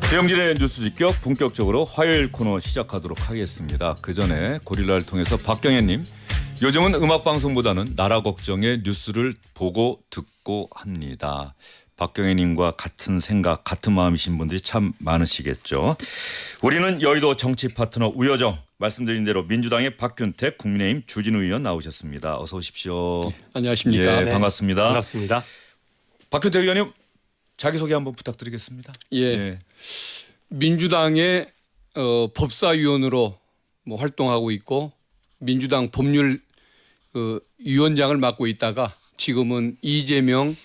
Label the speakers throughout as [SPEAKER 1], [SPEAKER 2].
[SPEAKER 1] 배영진의 뉴스 직격 본격적으로 화요일 코너 시작하도록 하겠습니다. 그 전에 고릴라를 통해서 박경혜님, 요즘은 음악방송보다는 나라 걱정의 뉴스를 보고 듣고 합니다. 박경혜님과 같은 생각, 같은 마음이신 분들이 참 많으시겠죠. 우리는 여의도 정치 파트너 우여정, 말씀드린 대로 민주당의 박균택, 국민의힘 주진우 의원 나오셨습니다. 어서 오십시오.
[SPEAKER 2] 네, 안녕하십니까.
[SPEAKER 1] 예,
[SPEAKER 2] 네.
[SPEAKER 1] 반갑습니다.
[SPEAKER 3] 반갑습니다.
[SPEAKER 1] 박균택 의원님, 자기소개 한번 부탁드리겠습니다.
[SPEAKER 2] 예. 민주당의 법사위원으로 활동하고 있고 민주당 법률 위원장을 맡고 있다가 지금은 이재명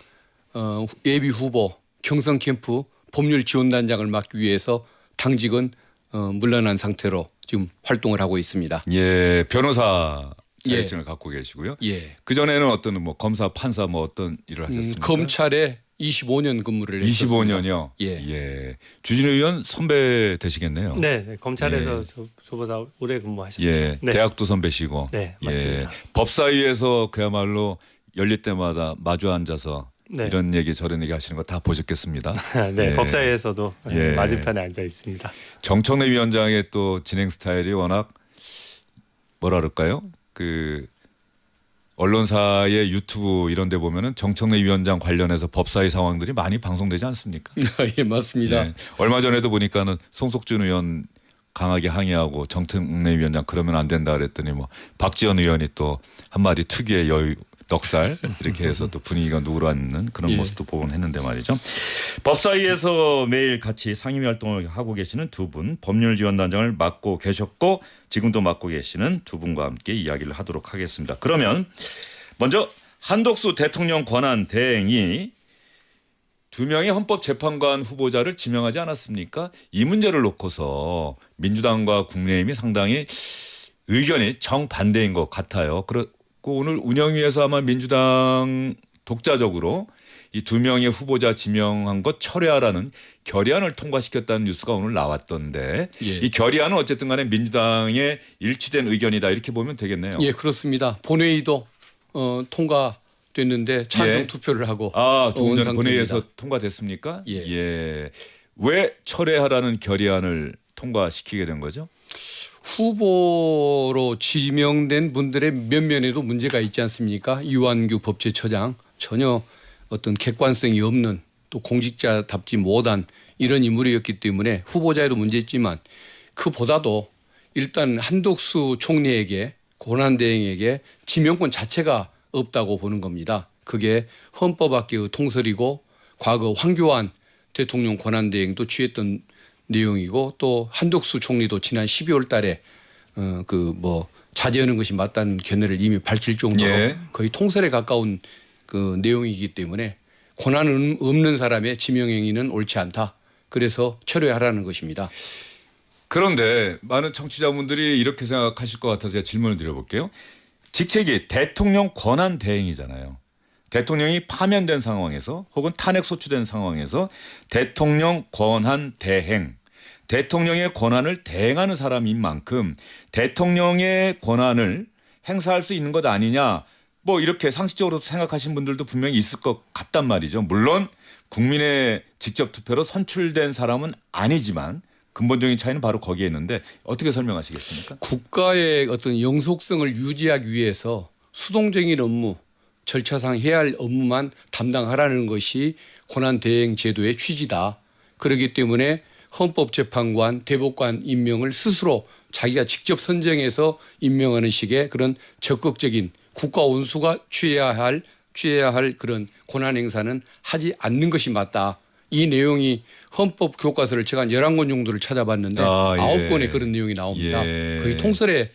[SPEAKER 2] 예비 후보 경선 캠프 법률 지원단장을 맡기 위해서 당직은 물러난 상태로 지금 활동을 하고 있습니다.
[SPEAKER 1] 예, 변호사 자격증을 갖고 계시고요.
[SPEAKER 2] 예.
[SPEAKER 1] 그 전에는 어떤 검사, 판사 어떤 일을 하셨습니까?
[SPEAKER 2] 검찰에 25년 근무를 했었습니다.
[SPEAKER 1] 25년요.
[SPEAKER 2] 예.
[SPEAKER 1] 주진우 의원 선배 되시겠네요.
[SPEAKER 3] 네, 검찰에서 저보다 오래 근무하셨죠.
[SPEAKER 1] 예,
[SPEAKER 3] 네.
[SPEAKER 1] 대학도 선배시고.
[SPEAKER 3] 네, 맞습니다.
[SPEAKER 1] 예, 법사위에서 그야말로 열릴 때마다 마주 앉아서
[SPEAKER 3] 네.
[SPEAKER 1] 이런 얘기 저런 얘기 하시는 거 다 보셨겠습니다.
[SPEAKER 3] 네,
[SPEAKER 1] 예.
[SPEAKER 3] 법사위에서도
[SPEAKER 1] 예.
[SPEAKER 3] 맞은편에 앉아 있습니다.
[SPEAKER 1] 정청래 위원장의 또 진행 스타일이 워낙 뭐라 그럴까요? 그 언론사의 유튜브 이런 데 보면은 정청래 위원장 관련해서 법사위 상황들이 많이 방송되지 않습니까?
[SPEAKER 2] 예, 맞습니다.
[SPEAKER 1] 예. 얼마 전에도 보니까는 송석준 의원 강하게 항의하고 정청래 위원장 그러면 안 된다 그랬더니 박지원 의원이 또 한마디 특유의 여유 넉살 이렇게 해서 또 분위기가 누그러앉는 그런
[SPEAKER 2] 예.
[SPEAKER 1] 모습도 보곤 했는데 말이죠. 법사위에서 매일 같이 상임위 활동을 하고 계시는 두 분, 법률지원단장을 맡고 계셨고 지금도 맡고 계시는 두 분과 함께 이야기를 하도록 하겠습니다. 그러면 먼저 한덕수 대통령 권한 대행이 2명의 헌법재판관 후보자를 지명하지 않았습니까? 이 문제를 놓고서 민주당과 국민의힘이 상당히 의견이 정반대인 것 같아요. 그리고 오늘 운영위에서 아마 민주당 독자적으로 이 2명의 후보자 지명한 것 철회하라는 결의안을 통과시켰다는 뉴스가 오늘 나왔던데
[SPEAKER 2] 예.
[SPEAKER 1] 이 결의안은 어쨌든 간에 민주당의 일치된 의견이다 이렇게 보면 되겠네요.
[SPEAKER 2] 예, 그렇습니다. 본회의도 통과됐는데 찬성
[SPEAKER 1] 예.
[SPEAKER 2] 투표를 하고
[SPEAKER 1] 조금
[SPEAKER 2] 온
[SPEAKER 1] 전
[SPEAKER 2] 상태입니다.
[SPEAKER 1] 본회의에서 통과됐습니까?
[SPEAKER 2] 예.
[SPEAKER 1] 왜 철회하라는 결의안을 통과시키게 된 거죠?
[SPEAKER 2] 후보로 지명된 분들의 면면에도 문제가 있지 않습니까? 이완규 법제처장 전혀 어떤 객관성이 없는 또 공직자답지 못한 이런 인물이었기 때문에 후보자에도 문제있지만 그보다도 일단 한덕수 총리에게 권한대행에게 지명권 자체가 없다고 보는 겁니다. 그게 헌법학계의 통설이고 과거 황교안 대통령 권한대행도 취했던 내용이고 또 한덕수 총리도 지난 12월 달에 자제하는 것이 맞다는 견해를 이미 밝힐 정도로
[SPEAKER 1] 예.
[SPEAKER 2] 거의 통설에 가까운 그 내용이기 때문에 권한 없는 사람의 지명 행위는 옳지 않다. 그래서 철회하라는 것입니다.
[SPEAKER 1] 그런데 많은 청취자분들이 이렇게 생각하실 것 같아서 제가 질문을 드려볼게요. 직책이 대통령 권한 대행이잖아요. 대통령이 파면된 상황에서 혹은 탄핵 소추된 상황에서 대통령 권한 대행, 대통령의 권한을 대행하는 사람인 만큼 대통령의 권한을 행사할 수 있는 것 아니냐 이렇게 상식적으로 생각하신 분들도 분명히 있을 것 같단 말이죠. 물론 국민의 직접 투표로 선출된 사람은 아니지만 근본적인 차이는 바로 거기에 있는데 어떻게 설명하시겠습니까?
[SPEAKER 2] 국가의 어떤 영속성을 유지하기 위해서 수동적인 업무 절차상 해야 할 업무만 담당하라는 것이 권한대행 제도의 취지다. 그렇기 때문에 헌법재판관, 대법관 임명을 스스로 자기가 직접 선정해서 임명하는 식의 그런 적극적인 국가 원수가 취해야 할 그런 권한 행사는 하지 않는 것이 맞다. 이 내용이 헌법 교과서를 제가 한 11권 정도를 찾아봤는데 9권에 그런 내용이 나옵니다. 거의 통설에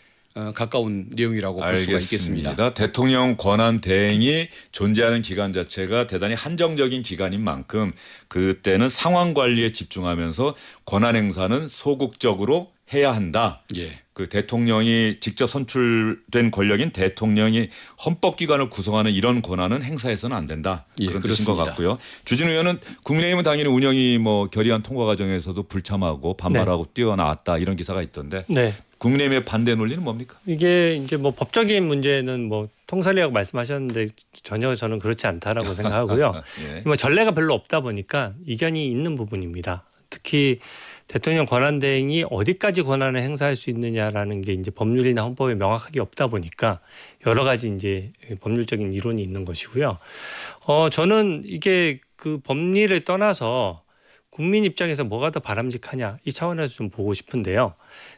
[SPEAKER 2] 가까운 내용이라고 볼 수가 있겠습니다.
[SPEAKER 1] 대통령 권한 대행이 존재하는 기간 자체가 대단히 한정적인 기간인 만큼 그때는 상황 관리에 집중하면서 권한 행사는 소극적으로 해야 한다.
[SPEAKER 2] 예.
[SPEAKER 1] 그 대통령이 직접 선출된 권력인 대통령이 헌법기관을 구성하는 이런 권한은 행사해서는 안 된다. 그런 뜻인 것 같고요. 주진우 의원은 국민의힘은 당연히 운영이 결의안 통과 과정에서도 불참하고 반발하고 뛰어나왔다 이런 기사가 있던데
[SPEAKER 3] 네.
[SPEAKER 1] 국민의힘의 반대 논리는 뭡니까?
[SPEAKER 3] 이게 이제 법적인 문제는 통설이라고 말씀하셨는데 전혀 저는 그렇지 않다라고 생각하고요.
[SPEAKER 1] 예.
[SPEAKER 3] 전례가 별로 없다 보니까 이견이 있는 부분입니다. 특히 대통령 권한대행이 어디까지 권한을 행사할 수 있느냐라는 게 이제 법률이나 헌법에 명확하게 없다 보니까 여러 가지 이제 법률적인 이론이 있는 것이고요. 저는 이게 그 법리를 떠나서 국민 입장에서 뭐가 더 바람직하냐 이 차원에서 좀 보고 싶은데요.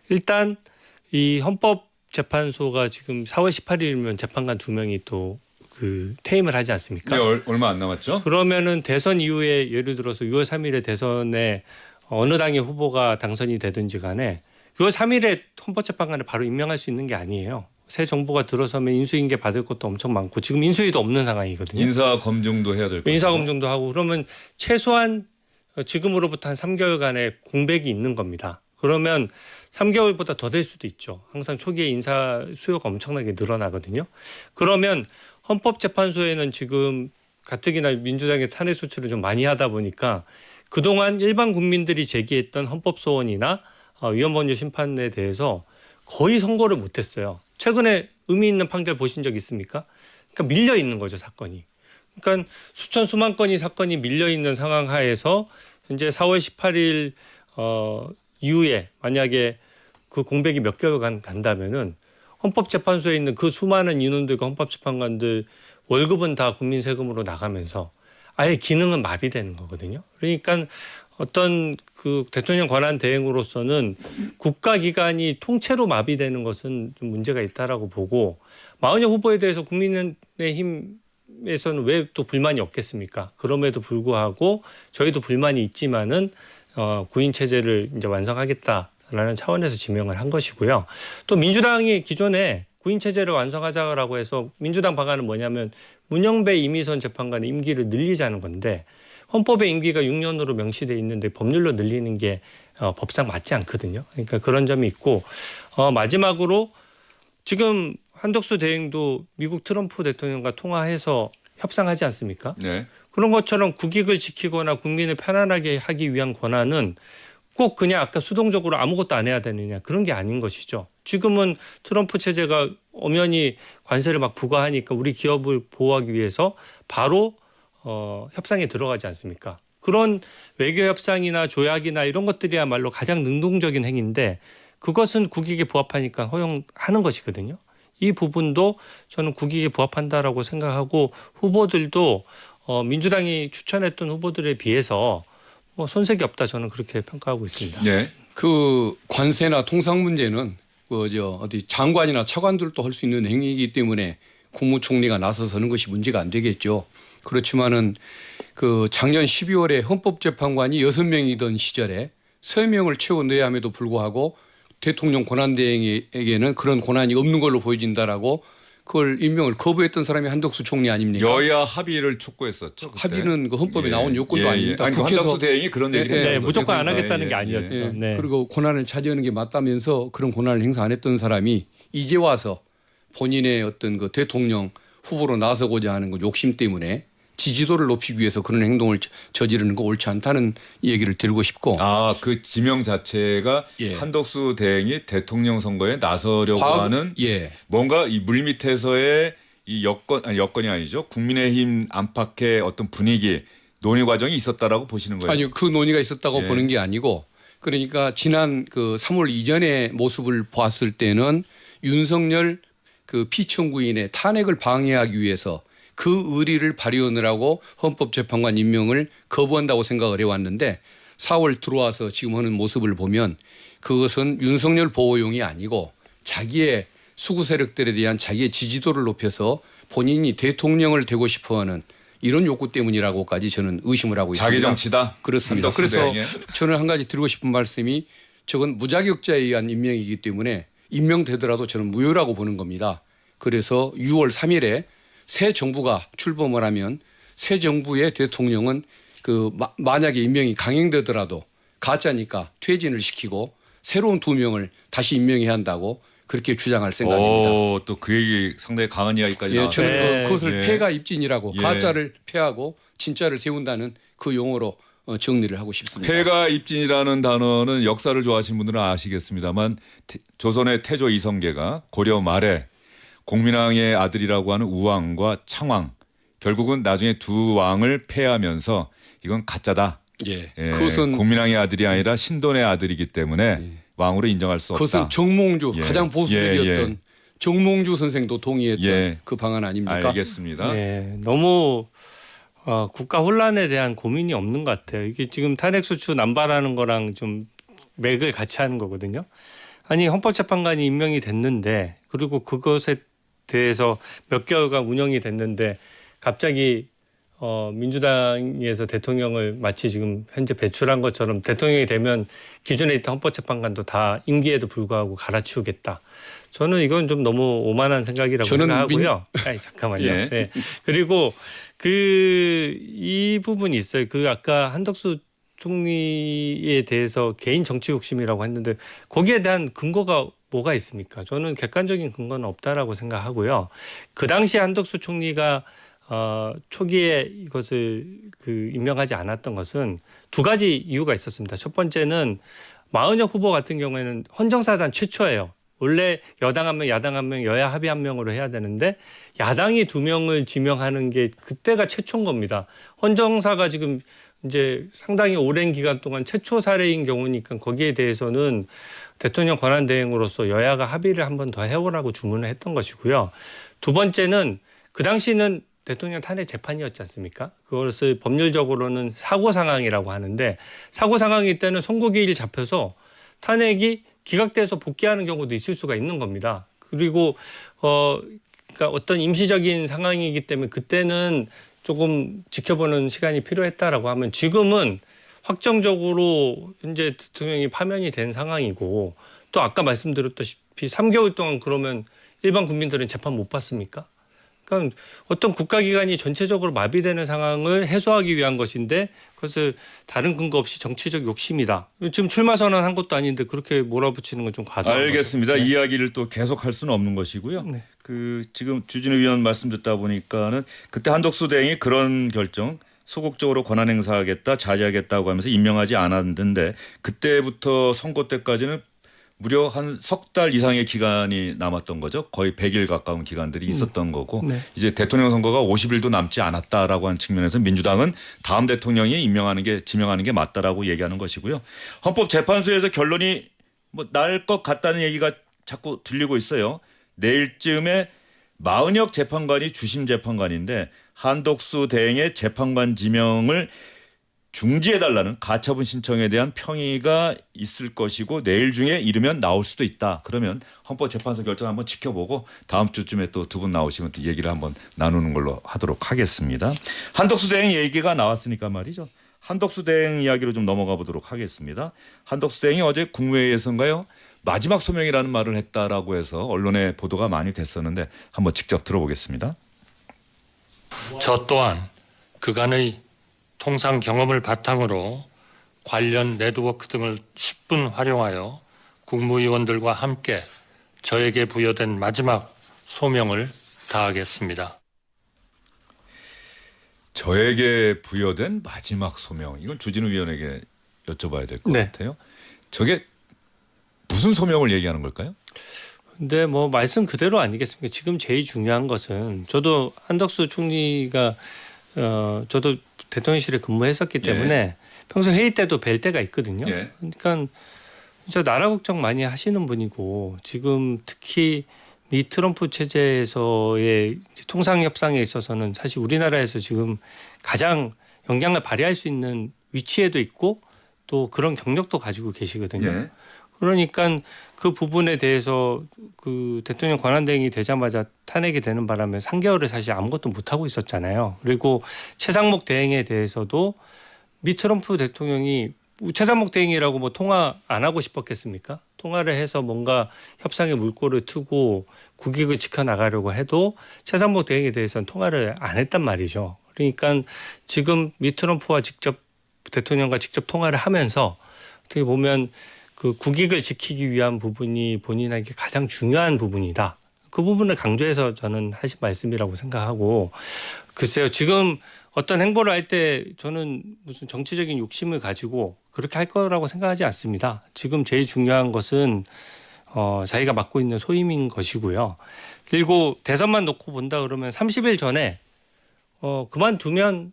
[SPEAKER 3] 일단 이 헌법재판소가 지금 4월 18일이면 재판관 2명이 또 그 퇴임을 하지 않습니까?
[SPEAKER 1] 네, 얼마 안 남았죠?
[SPEAKER 3] 그러면은 대선 이후에 예를 들어서 6월 3일에 대선에 어느 당의 후보가 당선이 되든지 간에 6월 3일에 헌법재판관을 바로 임명할 수 있는 게 아니에요. 새 정부가 들어서면 인수인계 받을 것도 엄청 많고 지금 인수위도 없는 상황이거든요.
[SPEAKER 1] 인사 검증도 해야 될 거고.
[SPEAKER 3] 인사 검증도 하고 그러면 최소한 지금으로부터 한 3개월간의 공백이 있는 겁니다. 그러면 3개월보다 더 될 수도 있죠. 항상 초기에 인사 수요가 엄청나게 늘어나거든요. 그러면 헌법재판소에는 지금 가뜩이나 민주당의 탄핵 소추를 좀 많이 하다 보니까 그동안 일반 국민들이 제기했던 헌법소원이나 위헌법률 심판에 대해서 거의 선고를 못했어요. 최근에 의미 있는 판결 보신 적 있습니까? 그러니까 밀려 있는 거죠, 사건이. 그러니까 수천 수만 건이 사건이 밀려 있는 상황 하에서 현재 4월 18일 이후에 만약에 그 공백이 몇 개월간 간다면은 헌법재판소에 있는 그 수많은 인원들과 헌법재판관들 월급은 다 국민 세금으로 나가면서 아예 기능은 마비되는 거거든요. 그러니까 어떤 그 대통령 권한 대행으로서는 국가기관이 통째로 마비되는 것은 좀 문제가 있다라고 보고 마은혁 후보에 대해서 국민의힘에서는 왜 또 불만이 없겠습니까? 그럼에도 불구하고 저희도 불만이 있지만은 구인 체제를 이제 완성하겠다라는 차원에서 지명을 한 것이고요. 또 민주당이 기존에 구인 체제를 완성하자라고 해서 민주당 방안은 뭐냐면 문영배 이미선 재판관의 임기를 늘리자는 건데 헌법에 임기가 6년으로 명시돼 있는데 법률로 늘리는 게 법상 맞지 않거든요. 그러니까 그런 점이 있고 마지막으로 지금 한덕수 대행도 미국 트럼프 대통령과 통화해서 협상하지 않습니까?
[SPEAKER 1] 네.
[SPEAKER 3] 그런 것처럼 국익을 지키거나 국민을 편안하게 하기 위한 권한은 꼭 그냥 아까 수동적으로 아무것도 안 해야 되느냐 그런 게 아닌 것이죠. 지금은 트럼프 체제가 엄연히 관세를 막 부과하니까 우리 기업을 보호하기 위해서 바로 협상에 들어가지 않습니까? 그런 외교 협상이나 조약이나 이런 것들이야말로 가장 능동적인 행위인데 그것은 국익에 부합하니까 허용하는 것이거든요. 이 부분도 저는 국익에 부합한다라고 생각하고 후보들도 민주당이 추천했던 후보들에 비해서 뭐 손색이 없다 저는 그렇게 평가하고 있습니다.
[SPEAKER 1] 네.
[SPEAKER 2] 그 관세나 통상 문제는 어디 장관이나 차관들도 할 수 있는 행위이기 때문에 국무총리가 나서서는 것이 문제가 안 되겠죠. 그렇지만은 그 작년 12월에 헌법재판관이 6명이던 시절에 3명을 채워 넣어야 함에도 불구하고 대통령 권한대행에게는 그런 권한이 없는 걸로 보여진다라고 그걸 임명을 거부했던 사람이 한덕수 총리 아닙니까?
[SPEAKER 1] 여야 합의를 촉구했었죠. 그때.
[SPEAKER 2] 합의는 그 헌법에 나온 요건도 아닙니다.
[SPEAKER 1] 아니, 한덕수 대행이 그런 얘기를
[SPEAKER 3] 네,
[SPEAKER 1] 했거든요.
[SPEAKER 3] 무조건 안 하겠다는
[SPEAKER 1] 예,
[SPEAKER 3] 게
[SPEAKER 1] 예,
[SPEAKER 3] 아니었죠.
[SPEAKER 1] 예.
[SPEAKER 3] 네.
[SPEAKER 2] 그리고 권한을 차지하는 게 맞다면서 그런 권한을 행사 안 했던 사람이 이제 와서 본인의 어떤 그 대통령 후보로 나서고자 하는 그 욕심 때문에 지지도를 높이기 위해서 그런 행동을 저지르는 거 옳지 않다는 얘기를 드리고 싶고.
[SPEAKER 1] 그 지명 자체가
[SPEAKER 2] 예.
[SPEAKER 1] 한덕수 대행이 대통령 선거에 나서려고 하는
[SPEAKER 2] 예.
[SPEAKER 1] 뭔가 이 물밑에서의 이 여건이 아니죠. 국민의힘 안팎의 어떤 분위기 논의 과정이 있었다라고 보시는 거예요.
[SPEAKER 2] 아니요, 그 논의가 있었다고
[SPEAKER 1] 예.
[SPEAKER 2] 보는 게 아니고 그러니까 지난 그 3월 이전의 모습을 봤을 때는 윤석열 그 피청구인의 탄핵을 방해하기 위해서 그 의리를 발휘하느라고 헌법재판관 임명을 거부한다고 생각을 해왔는데 4월 들어와서 지금 하는 모습을 보면 그것은 윤석열 보호용이 아니고 자기의 수구 세력들에 대한 자기의 지지도를 높여서 본인이 대통령을 되고 싶어하는 이런 욕구 때문이라고까지 저는 의심을 하고 있습니다.
[SPEAKER 1] 자기 정치다.
[SPEAKER 2] 그렇습니다.
[SPEAKER 1] 한덕수
[SPEAKER 2] 그래서
[SPEAKER 1] 대행의.
[SPEAKER 2] 저는 한 가지 드리고 싶은 말씀이 저건 무자격자에 의한 임명이기 때문에 임명되더라도 저는 무효라고 보는 겁니다. 그래서 6월 3일에 새 정부가 출범을 하면 새 정부의 대통령은 그 만약에 임명이 강행되더라도 가짜니까 퇴진을 시키고 새로운 2명을 다시 임명해야 한다고 그렇게 주장할 생각입니다.
[SPEAKER 1] 또 그 얘기 상당히 강한 이야기까지
[SPEAKER 2] 예,
[SPEAKER 1] 나왔어요.
[SPEAKER 2] 저는
[SPEAKER 3] 네.
[SPEAKER 2] 그것을
[SPEAKER 1] 예.
[SPEAKER 2] 폐가 입진이라고
[SPEAKER 1] 예.
[SPEAKER 2] 가짜를 폐하고 진짜를 세운다는 그 용어로 정리를 하고 싶습니다.
[SPEAKER 1] 폐가 입진이라는 단어는 역사를 좋아하시는 분들은 아시겠습니다만 조선의 태조 이성계가 고려 말에 공민왕의 아들이라고 하는 우왕과 창왕 결국은 나중에 두 왕을 폐하면서 이건 가짜다.
[SPEAKER 2] 예.
[SPEAKER 4] 예,
[SPEAKER 2] 그것은
[SPEAKER 4] 공민왕의 아들이 아니라 신돈의 아들이기 때문에 왕으로 인정할 수 없다.
[SPEAKER 2] 그것은 정몽주
[SPEAKER 4] 예.
[SPEAKER 2] 가장 보수적이었던
[SPEAKER 4] 예.
[SPEAKER 2] 정몽주 선생도 동의했던
[SPEAKER 4] 예.
[SPEAKER 2] 그 방안 아닙니까?
[SPEAKER 4] 알겠습니다.
[SPEAKER 3] 네, 너무 국가 혼란에 대한 고민이 없는 것 같아요. 이게 지금 탄핵소추 남발하는 거랑 좀 맥을 같이 하는 거거든요. 아니 헌법재판관이 임명이 됐는데 그리고 그것에 대해서 몇 개월간 운영이 됐는데 갑자기 민주당에서 대통령을 마치 지금 현재 배출한 것처럼 대통령이 되면 기존에 있던 헌법재판관도 다 임기에도 불구하고 갈아치우겠다. 저는 이건 좀 너무 오만한 생각이라고
[SPEAKER 2] 저는
[SPEAKER 3] 생각하고요. 아니 잠깐만요.
[SPEAKER 4] 예.
[SPEAKER 3] 네. 그리고 이 부분이 있어요. 아까 한덕수 총리에 대해서 개인 정치 욕심이라고 했는데 거기에 대한 근거가 뭐가 있습니까? 저는 객관적인 근거는 없다라고 생각하고요. 그 당시 한덕수 총리가 초기에 이것을 임명하지 않았던 것은 두 가지 이유가 있었습니다. 첫 번째는 마은혁 후보 같은 경우에는 헌정사상 최초예요. 원래 여당 한 명, 야당 한 명, 여야 합의 한 명으로 해야 되는데 야당이 2명을 지명하는 게 그때가 최초인 겁니다. 헌정사가 지금 이제 상당히 오랜 기간 동안 최초 사례인 경우니까 거기에 대해서는 대통령 권한 대행으로서 여야가 합의를 한 번 더 해오라고 주문을 했던 것이고요. 두 번째는 그 당시는 대통령 탄핵 재판이었지 않습니까? 그것을 법률적으로는 사고 상황이라고 하는데 사고 상황일 때는 선고기일 잡혀서 탄핵이 기각돼서 복귀하는 경우도 있을 수가 있는 겁니다. 그리고 그러니까 어떤 임시적인 상황이기 때문에 그때는 조금 지켜보는 시간이 필요했다라고 하면 지금은 확정적으로 현재 대통령이 파면이 된 상황이고 또 아까 말씀드렸다시피 3개월 동안 그러면 일반 국민들은 재판 못 받습니까? 그러니까 어떤 국가기관이 전체적으로 마비되는 상황을 해소하기 위한 것인데 그것을 다른 근거 없이 정치적 욕심이다. 지금 출마 선언한 것도 아닌데 그렇게 몰아붙이는 건 좀 과도한
[SPEAKER 1] 알겠습니다.
[SPEAKER 3] 거죠. 네.
[SPEAKER 1] 이야기를 또 계속할 수는 없는 것이고요.
[SPEAKER 3] 네.
[SPEAKER 1] 지금 주진우 위원 말씀 듣다 보니까는 그때 한덕수 대행이 그런 결정 소극적으로 권한 행사하겠다, 자제하겠다고 하면서 임명하지 않았는데 그때부터 선거 때까지는 무려 한 석 달 이상의 기간이 남았던 거죠. 거의 100일 가까운 기간들이 있었던 거고
[SPEAKER 3] 네.
[SPEAKER 1] 이제 대통령 선거가 50일도 남지 않았다라고 하는 측면에서 민주당은 다음 대통령이 지명하는 게 맞다라고 얘기하는 것이고요. 헌법재판소에서 결론이 날 것 같다는 얘기가 자꾸 들리고 있어요. 내일쯤에 마은혁 재판관이 주심 재판관인데 한덕수 대행의 재판관 지명을 중지해달라는 가처분 신청에 대한 평의가 있을 것이고 내일 중에 이르면 나올 수도 있다. 그러면 헌법재판소 결정 한번 지켜보고 다음 주쯤에 또 두 분 나오시면 또 얘기를 한번 나누는 걸로 하도록 하겠습니다. 한덕수 대행 얘기가 나왔으니까 말이죠. 한덕수 대행 이야기로 좀 넘어가 보도록 하겠습니다. 한덕수 대행이 어제 국무회의에서인가요? 마지막 소명이라는 말을 했다라고 해서 언론에 보도가 많이 됐었는데 한번 직접 들어보겠습니다.
[SPEAKER 5] 저 또한 그간의 통상 경험을 바탕으로 관련 네트워크 등을 10분 활용하여 국무위원들과 함께 저에게 부여된 마지막 소명을 다하겠습니다.
[SPEAKER 4] 저에게 부여된 마지막 소명. 이건 주진우 위원에게 여쭤봐야 될 것
[SPEAKER 3] 네.
[SPEAKER 4] 같아요. 저게 무슨 소명을 얘기하는 걸까요?
[SPEAKER 3] 근데 말씀 그대로 아니겠습니까? 지금 제일 중요한 것은 저도 한덕수 총리가 저도 대통령실에 근무했었기 때문에 평소 회의 때도 뵐 때가 있거든요.
[SPEAKER 4] 예.
[SPEAKER 3] 그러니까 진짜 나라 걱정 많이 하시는 분이고 지금 특히 미 트럼프 체제에서의 통상 협상에 있어서는 사실 우리나라에서 지금 가장 영향을 발휘할 수 있는 위치에도 있고 또 그런 경력도 가지고 계시거든요.
[SPEAKER 4] 예.
[SPEAKER 3] 그러니까 그 부분에 대해서 그 대통령 권한대행이 되자마자 탄핵이 되는 바람에 3개월을 사실 아무것도 못하고 있었잖아요. 그리고 최상목 대행에 대해서도 미 트럼프 대통령이 최상목 대행이라고 통화 안 하고 싶었겠습니까? 통화를 해서 뭔가 협상의 물꼬를 트고 국익을 지켜나가려고 해도 최상목 대행에 대해서는 통화를 안 했단 말이죠. 그러니까 지금 미 트럼프와 대통령과 직접 통화를 하면서 어떻게 보면 그 국익을 지키기 위한 부분이 본인에게 가장 중요한 부분이다. 그 부분을 강조해서 저는 하신 말씀이라고 생각하고 글쎄요. 지금 어떤 행보를 할 때 저는 무슨 정치적인 욕심을 가지고 그렇게 할 거라고 생각하지 않습니다. 지금 제일 중요한 것은 자기가 맡고 있는 소임인 것이고요. 그리고 대선만 놓고 본다 그러면 30일 전에 그만두면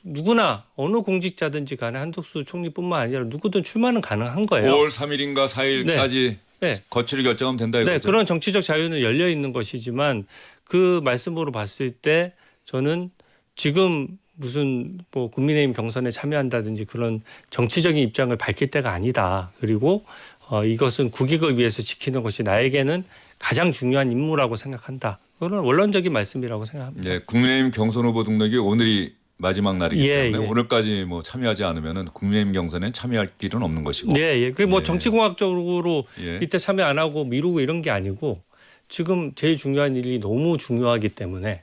[SPEAKER 3] 누구나 어느 공직자든지 간에 한덕수 총리뿐만 아니라 누구든 출마는 가능한 거예요.
[SPEAKER 4] 5월 3일인가 4일까지
[SPEAKER 3] 네.
[SPEAKER 4] 거취를 결정하면 된다 이거죠.
[SPEAKER 3] 네, 그런 정치적 자유는 열려 있는 것이지만 그 말씀으로 봤을 때 저는 지금 무슨 뭐 국민의힘 경선에 참여한다든지 그런 정치적인 입장을 밝힐 때가 아니다. 그리고 이것은 국익을 위해서 지키는 것이 나에게는 가장 중요한 임무라고 생각한다. 그런 원론적인 말씀이라고 생각합니다.
[SPEAKER 4] 네, 국민의힘 경선 후보 등록이 오늘이 마지막 날이기
[SPEAKER 3] 예,
[SPEAKER 4] 때문에
[SPEAKER 3] 예.
[SPEAKER 4] 오늘까지 뭐 참여하지 않으면은 국민의힘 경선에 참여할 길은 없는 것이고.
[SPEAKER 3] 네, 예. 그게 뭐
[SPEAKER 4] 예.
[SPEAKER 3] 정치공학적으로
[SPEAKER 4] 예.
[SPEAKER 3] 이때 참여 안 하고 미루고 이런 게 아니고 지금 제일 중요한 일이 너무 중요하기 때문에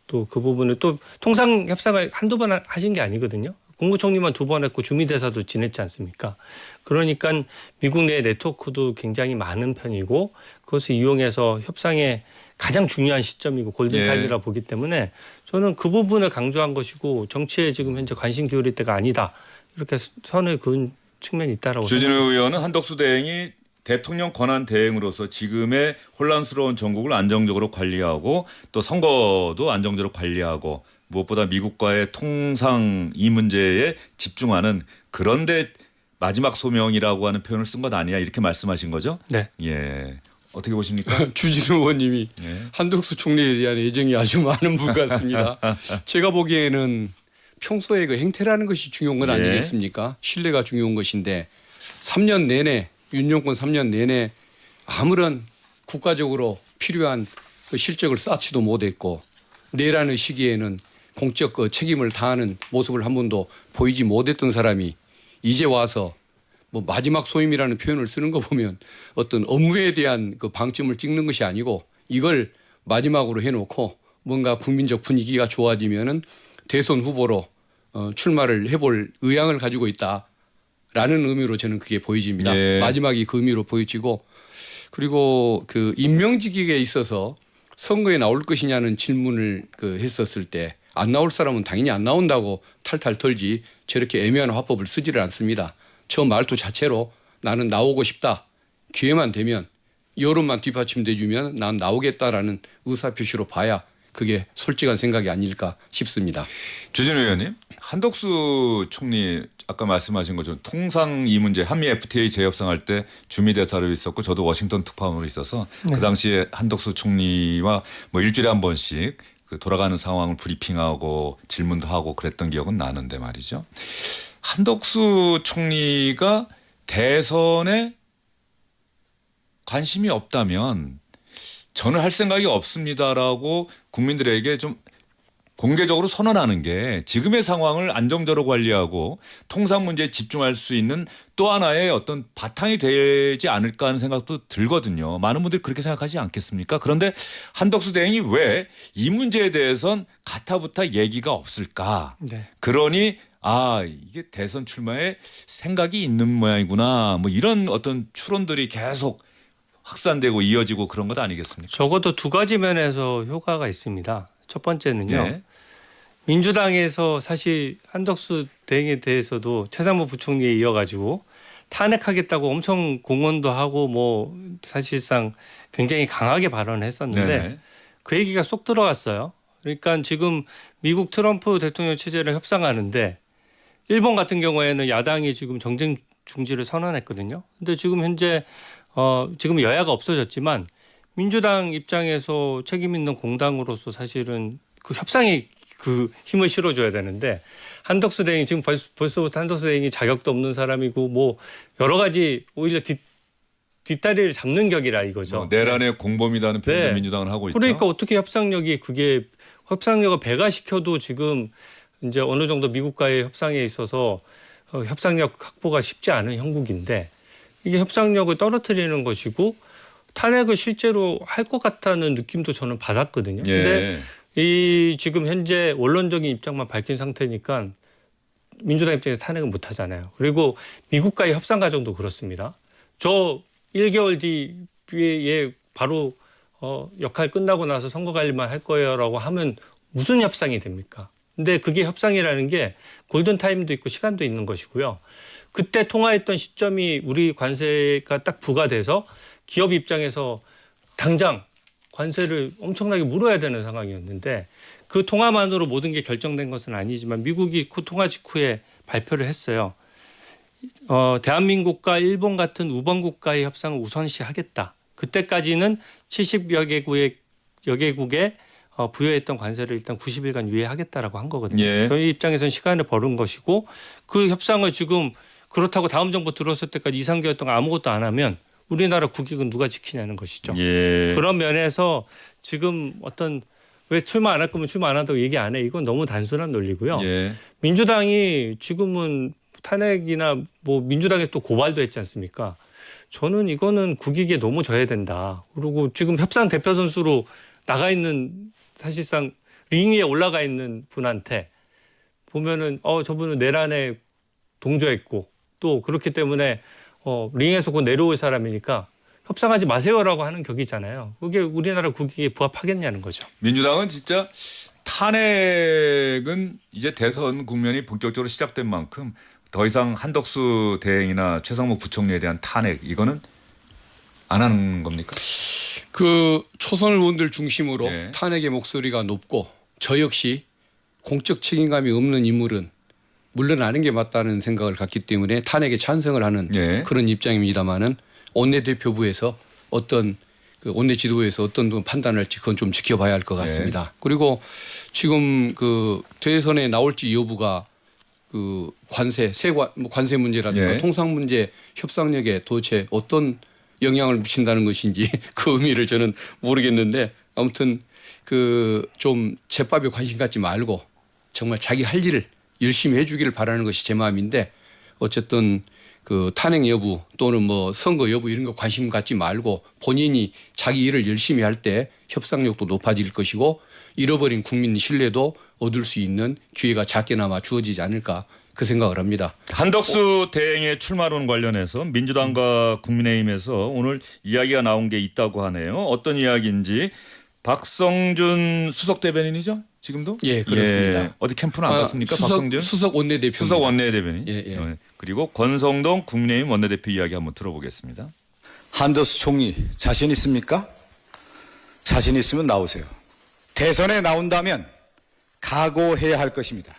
[SPEAKER 3] 또 그 부분을 또 통상 협상을 한두 번 하신 게 아니거든요. 국무총리만 2번 했고 주미대사도 지냈지 않습니까? 그러니까 미국 내 네트워크도 굉장히 많은 편이고 그것을 이용해서 협상에 가장 중요한 시점이고 골든타임이라
[SPEAKER 4] 예.
[SPEAKER 3] 보기 때문에 저는 그 부분을 강조한 것이고 정치에 지금 현재 관심 기울일 때가 아니다. 이렇게 선을 그은 측면이 있다라고
[SPEAKER 4] 주진우 의원은 한덕수 대행이 대통령 권한 대행으로서 지금의 혼란스러운 전국을 안정적으로 관리하고 또 선거도 안정적으로 관리하고 무엇보다 미국과의 통상 이 문제에 집중하는 그런데 마지막 소명이라고 하는 표현을 쓴 것 아니냐 이렇게 말씀하신 거죠?
[SPEAKER 3] 네.
[SPEAKER 4] 예. 어떻게 보십니까?
[SPEAKER 2] 주진우 의원님이
[SPEAKER 4] 예.
[SPEAKER 2] 한덕수 총리에 대한 애정이 아주 많은 분 같습니다. 제가 보기에는 평소에 그 행태라는 것이 중요한 건
[SPEAKER 1] 예.
[SPEAKER 2] 아니겠습니까? 신뢰가 중요한 것인데 3년 내내 윤정권 3년 내내 아무런 국가적으로 필요한 그 실적을 쌓지도 못했고 내라는 시기에는 공적 그 책임을 다하는 모습을 한 번도 보이지 못했던 사람이 이제 와서 뭐 마지막 소임이라는 표현을 쓰는 거 보면 어떤 업무에 대한 그 방점을 찍는 것이 아니고 이걸 마지막으로 해놓고 뭔가 국민적 분위기가 좋아지면은 대선 후보로 출마를 해볼 의향을 가지고 있다라는 의미로 저는 그게 보여집니다.
[SPEAKER 4] 예.
[SPEAKER 2] 마지막이 그 의미로 보여지고 그리고 그 임명직에 있어서 선거에 나올 것이냐는 질문을 했었을 때 안 나올 사람은 당연히 안 나온다고 탈탈 털지 저렇게 애매한 화법을 쓰지를 않습니다. 저 말투 자체로 나는 나오고 싶다. 기회만 되면 여론만 뒷받침돼 주면 난 나오겠다라는 의사표시로 봐야 그게 솔직한 생각이 아닐까 싶습니다.
[SPEAKER 4] 주진우 의원님, 한덕수 총리 아까 말씀하신 것처럼 통상 이 문제 한미 FTA 재협상할 때 주미 대사로 있었고 저도 워싱턴 특파원으로 있어서 그 당시에 한덕수 총리와 뭐 일주일에 한 번씩 그 돌아가는 상황을 브리핑하고 질문도 하고 그랬던 기억은 나는데 말이죠. 한덕수 총리가 대선에 관심이 없다면 저는 할 생각이 없습니다라고 국민들에게 좀 공개적으로 선언하는 게 지금의 상황을 안정적으로 관리하고 통상 문제에 집중할 수 있는 또 하나의 어떤 바탕이 되지 않을까 하는 생각도 들거든요. 많은 분들이 그렇게 생각하지 않겠습니까? 그런데 한덕수 대행이 왜 이 문제에 대해선 가타부타 얘기가 없을까?
[SPEAKER 3] 네.
[SPEAKER 4] 그러니 이게 대선 출마에 생각이 있는 모양이구나. 뭐 이런 어떤 추론들이 계속 확산되고 이어지고 그런 것 아니겠습니까?
[SPEAKER 3] 적어도 두 가지 면에서 효과가 있습니다. 첫 번째는요.
[SPEAKER 4] 네.
[SPEAKER 3] 민주당에서 사실 한덕수 대행에 대해서도 최상무 부총리에 이어가지고 탄핵하겠다고 엄청 공언도 하고 뭐 사실상 굉장히 강하게 발언을 했었는데
[SPEAKER 4] 네네.
[SPEAKER 3] 그 얘기가 쏙 들어갔어요. 그러니까 지금 미국 트럼프 대통령 체제를 협상하는데 일본 같은 경우에는 야당이 지금 정쟁 중지를 선언했거든요. 근데 지금 현재 지금 여야가 없어졌지만 민주당 입장에서 책임 있는 공당으로서 사실은 그 협상에 그 힘을 실어줘야 되는데 한덕수 대행이 지금 벌써부터 한덕수 대행이 자격도 없는 사람이고 뭐 여러 가지 오히려 뒷다리를 잡는 격이라 이거죠.
[SPEAKER 4] 내란의 공범이라는 표현도
[SPEAKER 3] 네.
[SPEAKER 4] 민주당은 하고 있죠.
[SPEAKER 3] 그러니까 어떻게 협상력을 배가시켜도 지금 이제 어느 정도 미국과의 협상에 있어서 협상력 확보가 쉽지 않은 형국인데 이게 협상력을 떨어뜨리는 것이고 탄핵을 실제로 할 것 같다는 느낌도 저는 받았거든요.
[SPEAKER 4] 예.
[SPEAKER 3] 근데 이 지금 현재 원론적인 입장만 밝힌 상태니까 민주당 입장에서 탄핵은 못 하잖아요. 그리고 미국과의 협상 과정도 그렇습니다. 저 1개월 뒤에 바로 역할 끝나고 나서 선거 관리만 할 거예요라고 하면 무슨 협상이 됩니까? 근데 그게 협상이라는 게 골든타임도 있고 시간도 있는 것이고요. 그때 통화했던 시점이 우리 관세가 딱 부과돼서 기업 입장에서 당장 관세를 엄청나게 물어야 되는 상황이었는데 그 통화만으로 모든 게 결정된 것은 아니지만 미국이 그 통화 직후에 발표를 했어요. 대한민국과 일본 같은 우방 국가의 협상을 우선시하겠다. 그때까지는 70여 개국에 부여했던 관세를 일단 90일간 유예하겠다라고 한 거거든요.
[SPEAKER 1] 예.
[SPEAKER 3] 저희 입장에서는 시간을 벌은 것이고 그 협상을 지금 그렇다고 다음 정부 들어설 때까지 2, 3개월 동안 아무것도 안 하면 우리나라 국익은 누가 지키냐는 것이죠.
[SPEAKER 1] 예.
[SPEAKER 3] 그런 면에서 지금 왜 출마 안 할 거면 출마 안 한다고 얘기 안 해. 이건 너무 단순한 논리고요.
[SPEAKER 1] 예.
[SPEAKER 3] 민주당이 지금은 탄핵이나 뭐 민주당에 또 고발도 했지 않습니까? 저는 이거는 국익에 너무 져야 된다. 그리고 지금 협상 대표 선수로 나가 있는 사실상 링 위에 올라가 있는 분한테 보면은 저분은 내란에 동조했고 또 그렇기 때문에 링에서 곧 내려올 사람이니까 협상하지 마세요라고 하는 격이잖아요. 그게 우리나라 국익에 부합하겠냐는 거죠.
[SPEAKER 4] 민주당은 진짜 탄핵은 이제 대선 국면이 본격적으로 시작된 만큼 더 이상 한덕수 대행이나 최상목 부총리에 대한 탄핵 이거는 안 하는 겁니까?
[SPEAKER 2] 그 초선 의원들 중심으로
[SPEAKER 4] 예.
[SPEAKER 2] 탄핵의 목소리가 높고 저 역시 공적 책임감이 없는 인물은 물러나는 게 맞다는 생각을 갖기 때문에 탄핵에 찬성을 하는
[SPEAKER 4] 예.
[SPEAKER 2] 그런 입장입니다마는 원내대표부에서 어떤 그 원내 지도부에서 어떤 판단을 할지 그건 좀 지켜봐야 할 것 같습니다. 그리고 지금 그 대선에 나올지 여부가 그 관세 문제라든가
[SPEAKER 4] 예.
[SPEAKER 2] 통상 문제 협상력에 도대체 어떤 영향을 미친다는 것인지 그 의미를 저는 모르겠는데 아무튼 그 좀 제밥에 관심 갖지 말고 정말 자기 할 일을 열심히 해주기를 바라는 것이 제 마음인데 어쨌든 그 탄핵 여부 또는 뭐 선거 여부 이런 거 관심 갖지 말고 본인이 자기 일을 열심히 할 때 협상력도 높아질 것이고 잃어버린 국민 신뢰도 얻을 수 있는 기회가 작게나마 주어지지 않을까 그 생각을 합니다.
[SPEAKER 1] 한덕수 대행의 출마론 관련해서 민주당과 국민의힘에서 오늘 이야기가 나온 게 있다고 하네요. 어떤 이야기인지 박성준 수석 대변인이죠? 지금도?
[SPEAKER 2] 예, 그렇습니다.
[SPEAKER 1] 예. 어디 캠프는 안 갔습니까? 박성준?
[SPEAKER 2] 수석 원내대표.
[SPEAKER 1] 수석 원내대변인.
[SPEAKER 2] 예, 예.
[SPEAKER 1] 그리고 권성동 국민의힘 원내대표 이야기 한번 들어보겠습니다.
[SPEAKER 6] 한덕수 총리 자신 있습니까? 자신 있으면 나오세요. 대선에 나온다면 각오해야 할 것입니다.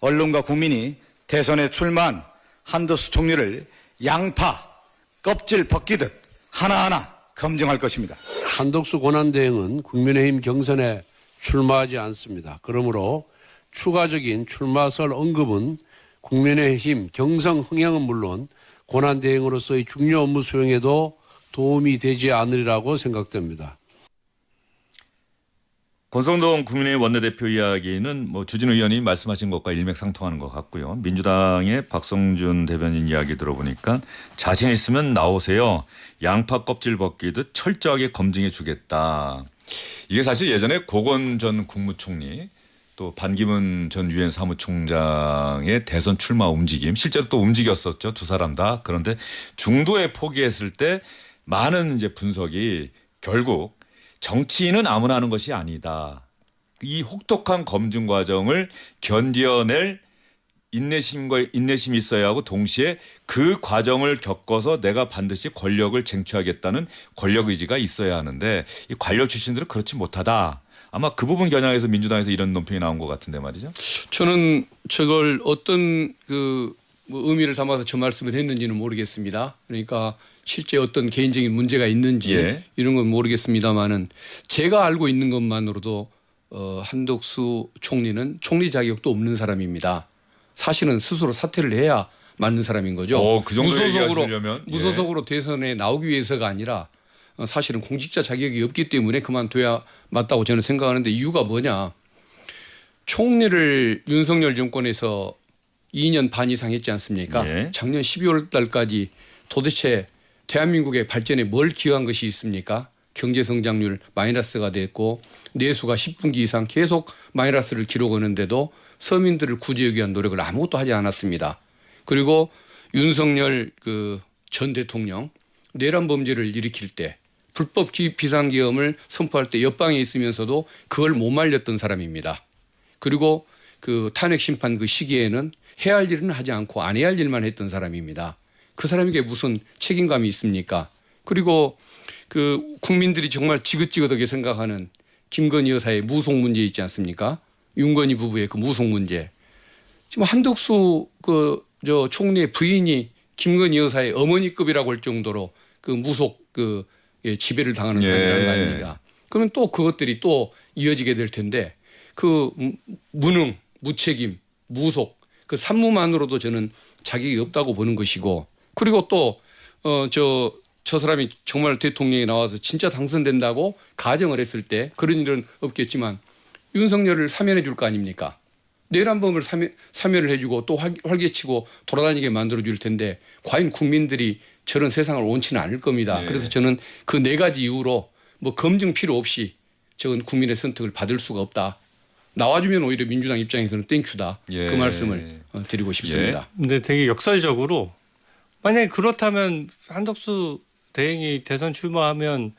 [SPEAKER 6] 언론과 국민이 대선에 출마한 한덕수 총리를 양파, 껍질 벗기듯 하나하나 검증할 것입니다.
[SPEAKER 7] 한덕수 권한대행은 국민의힘 경선에 출마하지 않습니다. 그러므로 추가적인 출마설 언급은 국민의힘 경선 흥행은 물론 권한대행으로서의 중요 업무 수행에도 도움이 되지 않으리라고 생각됩니다.
[SPEAKER 1] 권성동 국민의힘 원내대표 이야기는 뭐 주진우 의원이 말씀하신 것과 일맥상통하는 것 같고요. 민주당의 박성준 대변인 이야기 들어보니까 자신 있으면 나오세요. 양파 껍질 벗기듯 철저하게 검증해 주겠다.
[SPEAKER 4] 이게 사실 예전에 고건 전 국무총리 또 반기문 전 유엔 사무총장의 대선 출마 움직임 실제로 또 움직였었죠. 두 사람 다. 그런데 중도에 포기했을 때 많은 이제 분석이 결국 정치인은 아무나 하는 것이 아니다. 이 혹독한 검증 과정을 견뎌낼 인내심이 있어야 하고 동시에 그 과정을 겪어서 내가 반드시 권력을 쟁취하겠다는 권력 의지가 있어야 하는데 이 관료 출신들은 그렇지 못하다. 아마 그 부분 겨냥해서 민주당에서 이런 논평이 나온 것 같은데 말이죠.
[SPEAKER 2] 저는 저걸 어떤 뭐 의미를 담아서 저 말씀을 했는지는 모르겠습니다. 그러니까 실제 어떤 개인적인 문제가 있는지
[SPEAKER 1] 예.
[SPEAKER 2] 이런 건 모르겠습니다만은 제가 알고 있는 것만으로도 한덕수 총리는 총리 자격도 없는 사람입니다. 사실은 스스로 사퇴를 해야 맞는 사람인 거죠.
[SPEAKER 4] 그 정도 얘기하시려면
[SPEAKER 2] 무소속으로 대선에 나오기 위해서가 아니라 사실은 공직자 자격이 없기 때문에 그만둬야 맞다고 저는 생각하는데 이유가 뭐냐. 총리를 윤석열 정권에서 2년 반 이상 했지 않습니까?
[SPEAKER 1] 예.
[SPEAKER 2] 작년 12월 달까지 도대체 대한민국의 발전에 뭘 기여한 것이 있습니까? 경제 성장률 마이너스가 됐고 내수가 10분기 이상 계속 마이너스를 기록하는데도 서민들을 구제하기 위한 노력을 아무것도 하지 않았습니다. 그리고 윤석열 전 대통령 내란 범죄를 일으킬 때 불법 비상계엄을 선포할 때 옆방에 있으면서도 그걸 못 말렸던 사람입니다. 그리고 그 탄핵 심판 그 시기에는 해야 할 일은 하지 않고 안 해야 할 일만 했던 사람입니다. 그 사람에게 무슨 책임감이 있습니까? 그리고 그 국민들이 정말 지긋지긋하게 생각하는 김건희 여사의 무속 문제 있지 않습니까? 윤건희 부부의 그 무속 문제. 지금 한덕수 저 총리의 부인이 김건희 여사의 어머니급이라고 할 정도로 그 무속 지배를 당하는 사람이라는 거 아닙니까? 그러면 또 그것들이 또 이어지게 될 텐데 그 무능, 무책임, 무속 그 산무만으로도 저는 자격이 없다고 보는 것이고 그리고 또 저 사람이 정말 대통령이 나와서 진짜 당선된다고 가정을 했을 때 그런 일은 없겠지만 윤석열을 사면해 줄 거 아닙니까? 내란범을 사면을 해주고 또 활개치고 돌아다니게 만들어 줄 텐데 과연 국민들이 저런 세상을 원치는 않을 겁니다.
[SPEAKER 4] 예.
[SPEAKER 2] 그래서 저는 그 네 가지 이유로 뭐 검증 필요 없이 저건 국민의 선택을 받을 수가 없다. 나와주면 오히려 민주당 입장에서는 땡큐다.
[SPEAKER 4] 예.
[SPEAKER 2] 그 말씀을 드리고 싶습니다.
[SPEAKER 3] 근데 되게 역설적으로 만약에 그렇다면 한덕수 대행이 대선 출마하면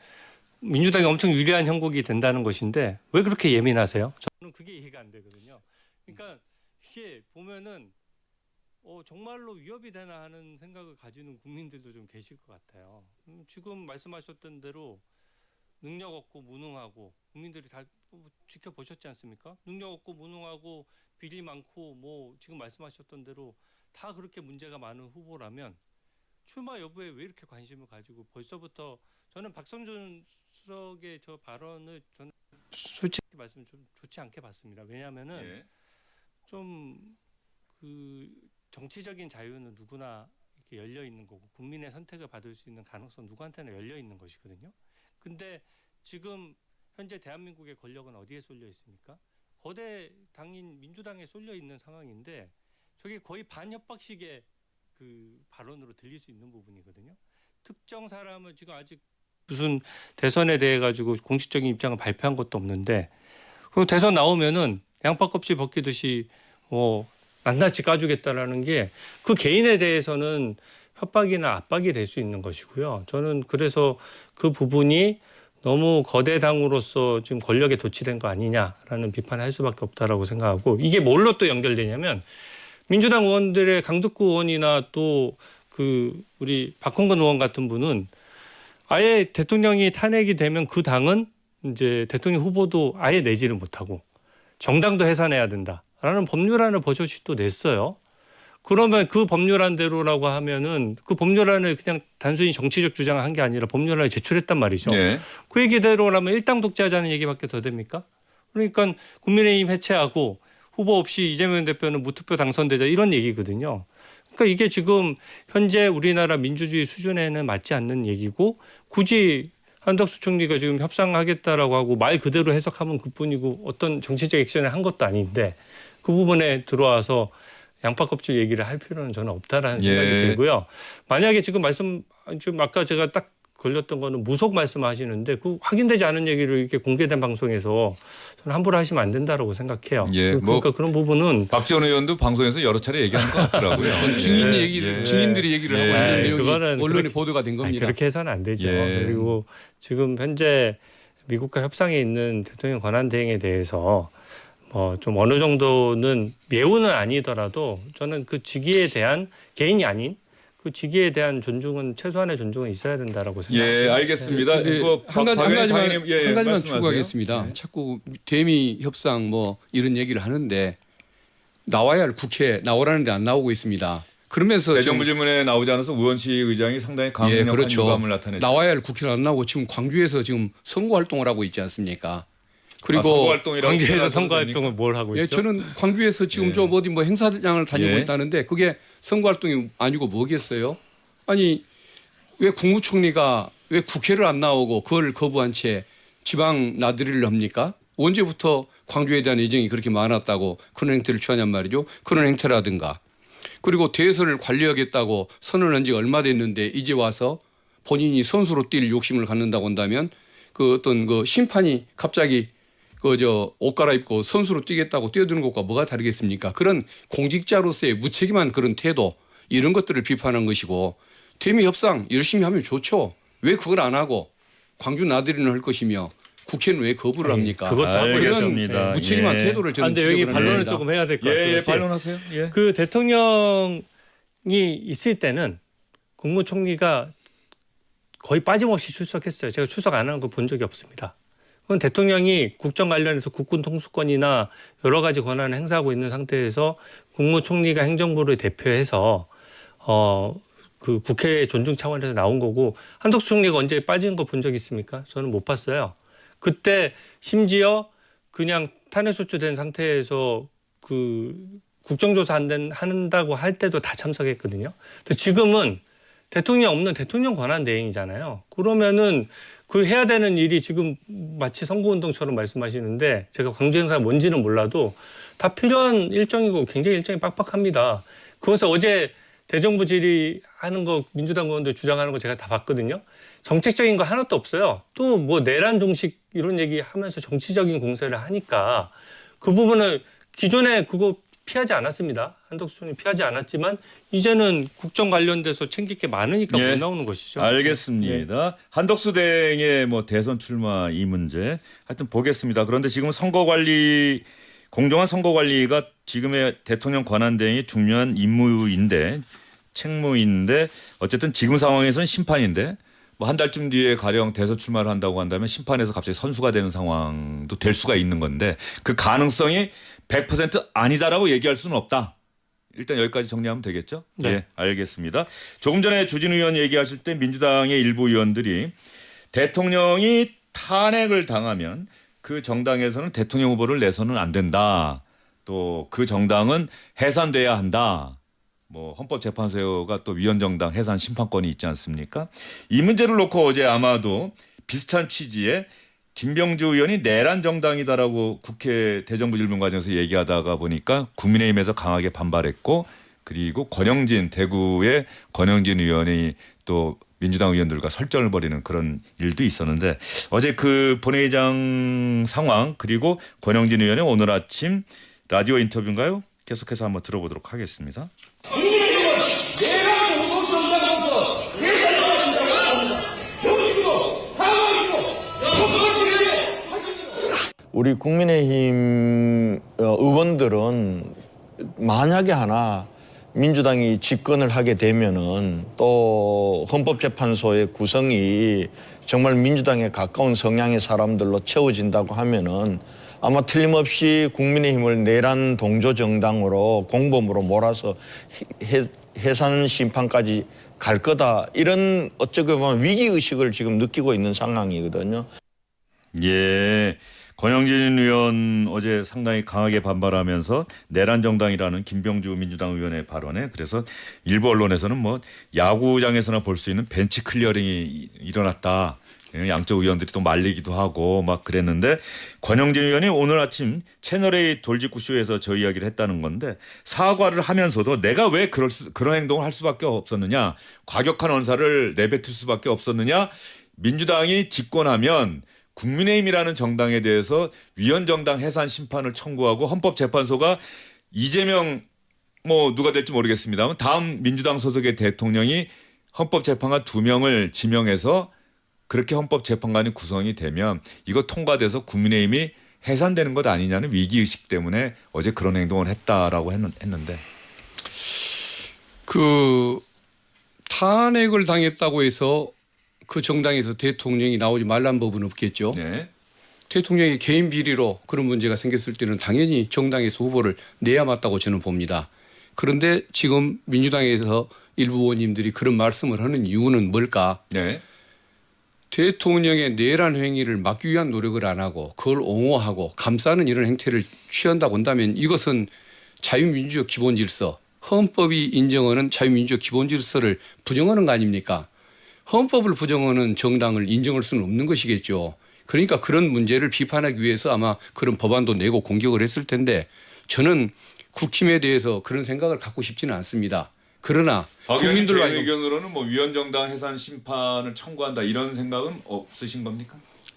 [SPEAKER 3] 민주당이 엄청 유리한 형국이 된다는 것인데 왜 그렇게 예민하세요? 저는 그게 이해가 안 되거든요. 그러니까 이게 보면은 정말로 위협이 되나 하는 생각을 가지는 국민들도 좀 계실 것 같아요. 지금 말씀하셨던 대로 능력 없고 무능하고 국민들이 다 지켜보셨지 않습니까? 능력 없고 무능하고 비리 많고 뭐 지금 말씀하셨던 대로 다 그렇게 문제가 많은 후보라면 출마 여부에 왜 이렇게 관심을 가지고 벌써부터 저는 박성준 수석의 저 발언을 저는 솔직히 말씀 좀 좋지 않게 봤습니다. 왜냐하면은
[SPEAKER 4] 예.
[SPEAKER 3] 좀 그 정치적인 자유는 누구나 이렇게 열려 있는 거고 국민의 선택을 받을 수 있는 가능성 누구한테나 열려 있는 것이거든요. 근데 지금 현재 대한민국의 권력은 어디에 쏠려 있습니까? 거대 당인 민주당에 쏠려 있는 상황인데 저게 거의 반협박식의 그 발언으로 들릴 수 있는 부분이거든요. 특정 사람을 지금 아직 무슨 대선에 대해 가지고 공식적인 입장을 발표한 것도 없는데 그 대선 나오면은 양파 껍질 벗기듯이 낱낱이 까주겠다라는 게 그 개인에 대해서는 협박이나 압박이 될 수 있는 것이고요. 저는 그래서 그 부분이 너무 거대 당으로서 지금 권력에 도취된 거 아니냐라는 비판을 할 수밖에 없다라고 생각하고 이게 뭘로 또 연결되냐면 민주당 의원들의 강덕구 의원이나 또 그 우리 박홍근 의원 같은 분은 아예 대통령이 탄핵이 되면 그 당은 이제 대통령 후보도 아예 내지를 못하고 정당도 해산해야 된다라는 법률안을 버젓이 또 냈어요. 그러면 그 법률안대로라고 하면은 그 법률안을 그냥 단순히 정치적 주장을 한 게 아니라 법률안을 제출했단 말이죠.
[SPEAKER 4] 예.
[SPEAKER 3] 그 얘기대로라면 일당 독재하자는 얘기밖에 더 됩니까? 그러니까 국민의힘 해체하고 후보 없이 이재명 대표는 무투표 당선되자 이런 얘기거든요. 그러니까 이게 지금 현재 우리나라 민주주의 수준에는 맞지 않는 얘기고 굳이 한덕수 총리가 지금 협상하겠다라고 하고 말 그대로 해석하면 그뿐이고 어떤 정치적 액션을 한 것도 아닌데 그 부분에 들어와서 양파 껍질 얘기를 할 필요는 저는 없다라는 생각이 들고요. 만약에 지금 아까 제가 딱 걸렸던 거는 무속 말씀하시는데 그 확인되지 않은 얘기를 이렇게 공개된 방송에서 저는 함부로 하시면 안 된다라고 생각해요.
[SPEAKER 4] 예,
[SPEAKER 3] 그러니까 그런 부분은
[SPEAKER 4] 박지원 의원도 방송에서 여러 차례 얘기한 것 같더라고요.
[SPEAKER 2] 증인들이 얘기를 하고 있는 내용이
[SPEAKER 3] 그거는
[SPEAKER 2] 언론에
[SPEAKER 3] 그렇게,
[SPEAKER 2] 보도가 된 겁니다.
[SPEAKER 3] 그렇게 해서는 안 되죠.
[SPEAKER 4] 예.
[SPEAKER 3] 그리고 지금 현재 미국과 협상에 있는 대통령 권한 대행에 대해서 좀 어느 정도는 매우는 아니더라도 저는 그 직위에 대한 개인이 아닌 그 직위에 대한 존중은 최소한의 존중은 있어야 된다라고 생각합니다.
[SPEAKER 4] 예, 알겠습니다.
[SPEAKER 2] 근데
[SPEAKER 4] 이거
[SPEAKER 2] 한 가지만
[SPEAKER 4] 말씀하세요.
[SPEAKER 2] 추가하겠습니다. 자꾸 대미 협상 이런 얘기를 하는데 나와야 할 국회 나오라는데 안 나오고 있습니다. 그러면서
[SPEAKER 4] 대정부 질문에 나오지 않아서 우원식 의장이 상당히 강력한
[SPEAKER 2] 그렇죠.
[SPEAKER 4] 유감을 나타냈죠.
[SPEAKER 2] 나와야 할 국회를 안 나오고 지금 광주에서 지금 선거 활동을 하고 있지 않습니까? 그리고
[SPEAKER 4] 선거 활동이라고
[SPEAKER 3] 광주에서
[SPEAKER 4] 표현하셔도
[SPEAKER 3] 선거
[SPEAKER 4] 됩니까?
[SPEAKER 3] 활동을 뭘 하고 있죠?
[SPEAKER 2] 저는 광주에서 지금
[SPEAKER 4] 예.
[SPEAKER 2] 좀 어디 행사장을 다니고
[SPEAKER 4] 예.
[SPEAKER 2] 있다는데 그게 선거 활동이 아니고 뭐겠어요? 아니 왜 국무총리가 왜 국회를 안 나오고 그걸 거부한 채 지방 나들이를 합니까? 언제부터 광주에 대한 애정이 그렇게 많았다고 그런 행태를 취하냔 말이죠. 그런 행태라든가 그리고 대선을 관리하겠다고 선언한 지가 얼마 됐는데 이제 와서 본인이 선수로 뛸 욕심을 갖는다고 한다면 그 어떤 그 심판이 갑자기 옷 갈아입고 선수로 뛰겠다고 뛰어드는 것과 뭐가 다르겠습니까? 그런 공직자로서의 무책임한 그런 태도 이런 것들을 비판한 것이고 대미 협상 열심히 하면 좋죠. 왜 그걸 안 하고 광주 나들이는 할 것이며 국회는 왜 거부를 합니까?
[SPEAKER 3] 그것도
[SPEAKER 1] 알겠습니다.
[SPEAKER 2] 그런 무책임한
[SPEAKER 1] 예.
[SPEAKER 2] 태도를 저는
[SPEAKER 3] 근데 여기
[SPEAKER 2] 지적을
[SPEAKER 3] 반론을
[SPEAKER 2] 합니다.
[SPEAKER 3] 조금 해야 될 것 같아요.
[SPEAKER 4] 예, 반론하세요. 예.
[SPEAKER 3] 그 대통령이 있을 때는 국무총리가 거의 빠짐없이 출석했어요. 제가 출석 안 하는 거 본 적이 없습니다. 그건 대통령이 국정 관련해서 국군 통수권이나 여러 가지 권한을 행사하고 있는 상태에서 국무총리가 행정부를 대표해서 그 국회 존중 차원에서 나온 거고 한덕수 총리가 언제 빠진 거 본 적 있습니까? 저는 못 봤어요. 그때 심지어 그냥 탄핵소추된 상태에서 그 국정조사 한다고 할 때도 다 참석했거든요. 근데 지금은 대통령 없는 대통령 권한 대행이잖아요. 그러면은 그 해야 되는 일이 지금 마치 선거운동처럼 말씀하시는데 제가 광주 행사가 뭔지는 몰라도 다 필요한 일정이고 굉장히 일정이 빡빡합니다. 그것을 어제 대정부 질의하는 거 민주당 의원들 주장하는 거 제가 다 봤거든요. 정책적인 거 하나도 없어요. 또 뭐 내란 종식 이런 얘기 하면서 정치적인 공세를 하니까 그 부분을 기존에 그거 피하지 않았습니다. 한덕수 총리 피하지 않았지만 이제는 국정 관련돼서 챙길 게 많으니까
[SPEAKER 1] 예,
[SPEAKER 3] 못 나오는 것이죠.
[SPEAKER 1] 알겠습니다. 한덕수 대행의 뭐 대선 출마 이 문제 하여튼 보겠습니다. 그런데 지금 선거 관리 공정한 선거 관리가 지금의 대통령 권한 대행이 중요한 임무인데 책무인데 어쨌든 지금 상황에서는 심판인데 뭐 한 달쯤 뒤에 가령 대선 출마를 한다고 한다면 심판에서 갑자기 선수가 되는 상황도 될 수가 있는 건데 그 가능성이 100% 아니다라고 얘기할 수는 없다. 일단 여기까지 정리하면 되겠죠?
[SPEAKER 3] 네.
[SPEAKER 1] 예, 알겠습니다. 조금 전에 주진우 의원 얘기하실 때 민주당의 일부 의원들이 대통령이 탄핵을 당하면 그 정당에서는 대통령 후보를 내서는 안 된다. 또 그 정당은 해산돼야 한다. 뭐 헌법재판소가 또 위헌정당 해산 심판권이 있지 않습니까? 이 문제를 놓고 어제 아마도 비슷한 취지의 김병주 의원이 내란 정당이다라고 국회 대정부 질문 과정에서 얘기하다가 보니까 국민의힘에서 강하게 반발했고 그리고 대구의 권영진 의원이 또 민주당 의원들과 설전을 벌이는 그런 일도 있었는데 어제 그 본회의장 상황 그리고 권영진 의원의 오늘 아침 라디오 인터뷰인가요? 계속해서 한번 들어보도록 하겠습니다.
[SPEAKER 8] 우리 국민의힘 의원들은 만약에 하나 민주당이 집권을 하게 되면은 또 헌법재판소의 구성이 정말 민주당에 가까운 성향의 사람들로 채워진다고 하면은 아마 틀림없이 국민의힘을 내란 동조 정당으로 공범으로 몰아서 해산 심판까지 갈 거다. 이런 어쩌게 보면 위기 의식을 지금 느끼고 있는 상황이거든요.
[SPEAKER 1] 예. 권영진 의원 어제 상당히 강하게 반발하면서 내란 정당이라는 김병주 민주당 의원의 발언에 그래서 일부 언론에서는 뭐 야구장에서나 볼 수 있는 벤치 클리어링이 일어났다. 양쪽 의원들이 또 말리기도 하고 막 그랬는데 권영진 의원이 오늘 아침 채널A 돌직구 쇼에서 저 이야기를 했다는 건데 사과를 하면서도 내가 왜 그런 행동을 할 수밖에 없었느냐. 과격한 언사를 내뱉을 수밖에 없었느냐. 민주당이 집권하면 국민의힘이라는 정당에 대해서 위헌정당 해산 심판을 청구하고 헌법재판소가 이재명 뭐 누가 될지 모르겠습니다만 다음 민주당 소속의 대통령이 헌법재판관 2명을 지명해서 그렇게 헌법재판관이 구성이 되면 이거 통과돼서 국민의힘이 해산되는 것 아니냐는 위기의식 때문에 어제 그런 행동을 했다라고 했는데
[SPEAKER 2] 그 탄핵을 당했다고 해서 그 정당에서 대통령이 나오지 말란 법은 없겠죠.
[SPEAKER 1] 네.
[SPEAKER 2] 대통령이 개인 비리로 그런 문제가 생겼을 때는 당연히 정당에서 후보를 내야 맞다고 저는 봅니다. 그런데 지금 민주당에서 일부 의원님들이 그런 말씀을 하는 이유는 뭘까?
[SPEAKER 1] 네.
[SPEAKER 2] 대통령의 내란 행위를 막기 위한 노력을 안 하고 그걸 옹호하고 감싸는 이런 행태를 취한다고 한다면 이것은 자유민주적 기본질서, 헌법이 인정하는 자유민주적 기본질서를 부정하는 거 아닙니까? 헌법을 부정하는 정당을 인정할 수는 없는 것이겠죠. 그러니까 그런 문제를 비판하기 위해서 아마 그런 법안도 내고 공격을 했을 텐데 저는 국힘에 대해서 그런 생각을 갖고 싶지는 않습니다. 그러나 국민들로
[SPEAKER 4] 의 의견으로는 뭐 위헌정당 해산 심판을 청구한다 이런 생각은 없으신 겁니까?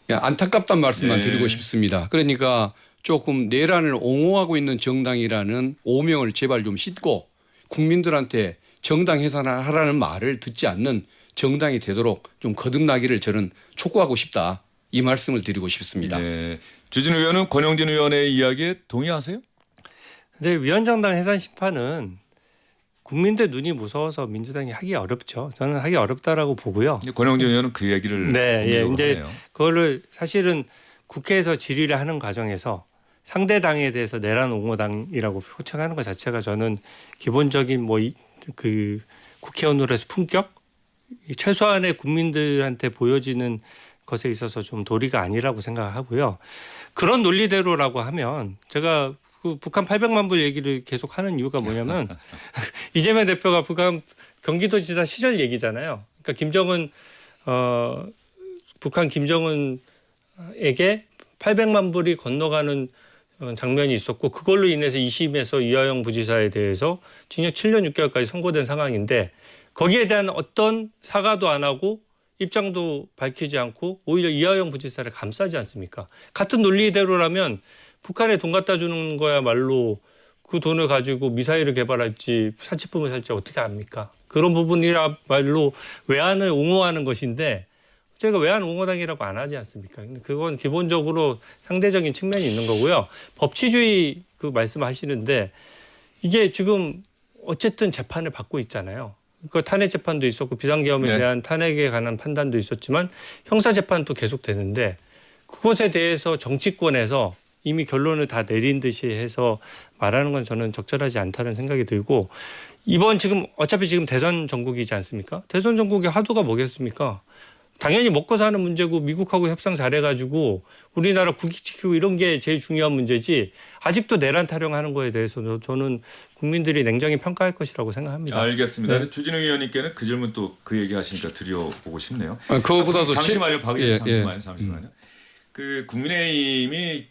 [SPEAKER 2] 안타깝단 말씀만
[SPEAKER 1] 네.
[SPEAKER 2] 드리고 싶습니다. 그러니까 조금 내란을 옹호하고 있는 정당이라는 오명을 제발 좀 씻고 국민들한테 정당 해산을 하라는 말을 듣지 않는 정당이 되도록 좀 거듭나기를 저는 촉구하고 싶다. 이 말씀을 드리고 싶습니다.
[SPEAKER 4] 네. 주진 의원은 권영진 의원의 이야기에 동의하세요?
[SPEAKER 3] 근데 위헌정당 해산 심판은 국민들 눈이 무서워서 민주당이 하기 어렵죠. 저는 하기 어렵다라고 보고요.
[SPEAKER 4] 권영진 의원은 그 얘기를
[SPEAKER 3] 네, 예,
[SPEAKER 4] 공격을
[SPEAKER 3] 이제
[SPEAKER 4] 하네요.
[SPEAKER 3] 그거를 사실은 국회에서 질의를 하는 과정에서 상대 당에 대해서 내란 옹호당이라고 호칭하는 것 자체가 저는 기본적인 그 국회의원으로서 품격, 최소한의 국민들한테 보여지는 것에 있어서 좀 도리가 아니라고 생각하고요. 그런 논리대로라고 하면 제가 그 북한 800만 불 얘기를 계속 하는 이유가 뭐냐면 이재명 대표가 북한 경기도지사 시절 얘기잖아요. 그러니까 북한 김정은에게 800만 불이 건너가는 장면이 있었고 그걸로 인해서 2심에서 이화영 부지사에 대해서 징역 7년 6개월까지 선고된 상황인데 거기에 대한 어떤 사과도 안 하고 입장도 밝히지 않고 오히려 이화영 부지사를 감싸지 않습니까? 같은 논리대로라면 북한에 돈 갖다 주는 거야말로 그 돈을 가지고 미사일을 개발할지 사치품을 살지 어떻게 압니까? 그런 부분이야말로 외환을 옹호하는 것인데 저희가 외환 옹호당이라고 안 하지 않습니까? 근데 그건 기본적으로 상대적인 측면이 있는 거고요. 법치주의 그 말씀하시는데 이게 지금 어쨌든 재판을 받고 있잖아요. 그 탄핵 재판도 있었고 비상계엄에
[SPEAKER 4] 네.
[SPEAKER 3] 대한 탄핵에 관한 판단도 있었지만 형사 재판도 계속 되는데 그것에 대해서 정치권에서 이미 결론을 다 내린 듯이 해서 말하는 건 저는 적절하지 않다는 생각이 들고 이번 어차피 지금 대선 전국이지 않습니까? 대선 전국의 화두가 뭐겠습니까? 당연히 먹고 사는 문제고 미국하고 협상 잘해가지고 우리나라 국익 지키고 이런 게 제일 중요한 문제지 아직도 내란 타령하는 거에 대해서 저는 국민들이 냉정히 평가할 것이라고 생각합니다.
[SPEAKER 4] 알겠습니다.
[SPEAKER 3] 네.
[SPEAKER 4] 주진우 의원님께는 그 질문 또 그 얘기 하시니까 드려보고 싶네요.
[SPEAKER 2] 그거보다도
[SPEAKER 4] 잠시만요. 박 의원
[SPEAKER 2] 예,
[SPEAKER 4] 잠시만요. 그 국민의힘이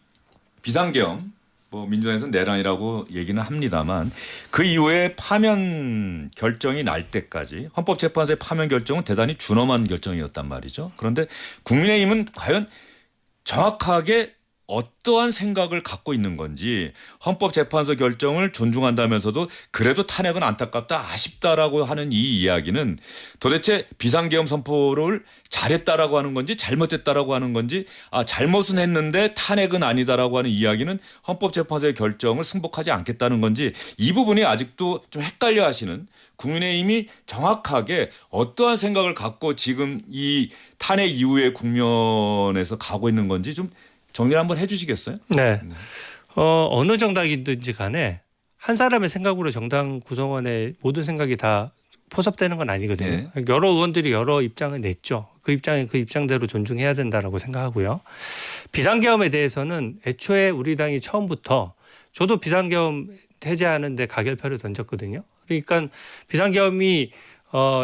[SPEAKER 4] 비상계엄 민주당에서는 내란이라고 얘기는 합니다만 그 이후에 파면 결정이 날 때까지 헌법재판소의 파면 결정은 대단히 준엄한 결정이었단 말이죠. 그런데 국민의힘은 과연 정확하게 어떠한 생각을 갖고 있는 건지 헌법재판소 결정을 존중한다면서도 그래도 탄핵은 안타깝다 아쉽다라고 하는 이 이야기는 도대체 비상계엄 선포를 잘했다라고 하는 건지 잘못했다라고 하는 건지 잘못은 했는데 탄핵은 아니다라고 하는 이야기는 헌법재판소의 결정을 승복하지 않겠다는 건지 이 부분이 아직도 좀 헷갈려 하시는 국민의힘이 정확하게 어떠한 생각을 갖고 지금 이 탄핵 이후의 국면에서 가고 있는 건지 좀 정리를 한번 해주시겠어요?
[SPEAKER 3] 네. 어느 정당이든지 간에 한 사람의 생각으로 정당 구성원의 모든 생각이 다 포섭되는 건 아니거든요.
[SPEAKER 4] 네.
[SPEAKER 3] 여러 의원들이 여러 입장을 냈죠. 그 입장은 그 입장대로 존중해야 된다라고 생각하고요. 비상계엄에 대해서는 애초에 우리 당이 처음부터 저도 비상계엄 해제하는데 가결표를 던졌거든요. 그러니까 비상계엄이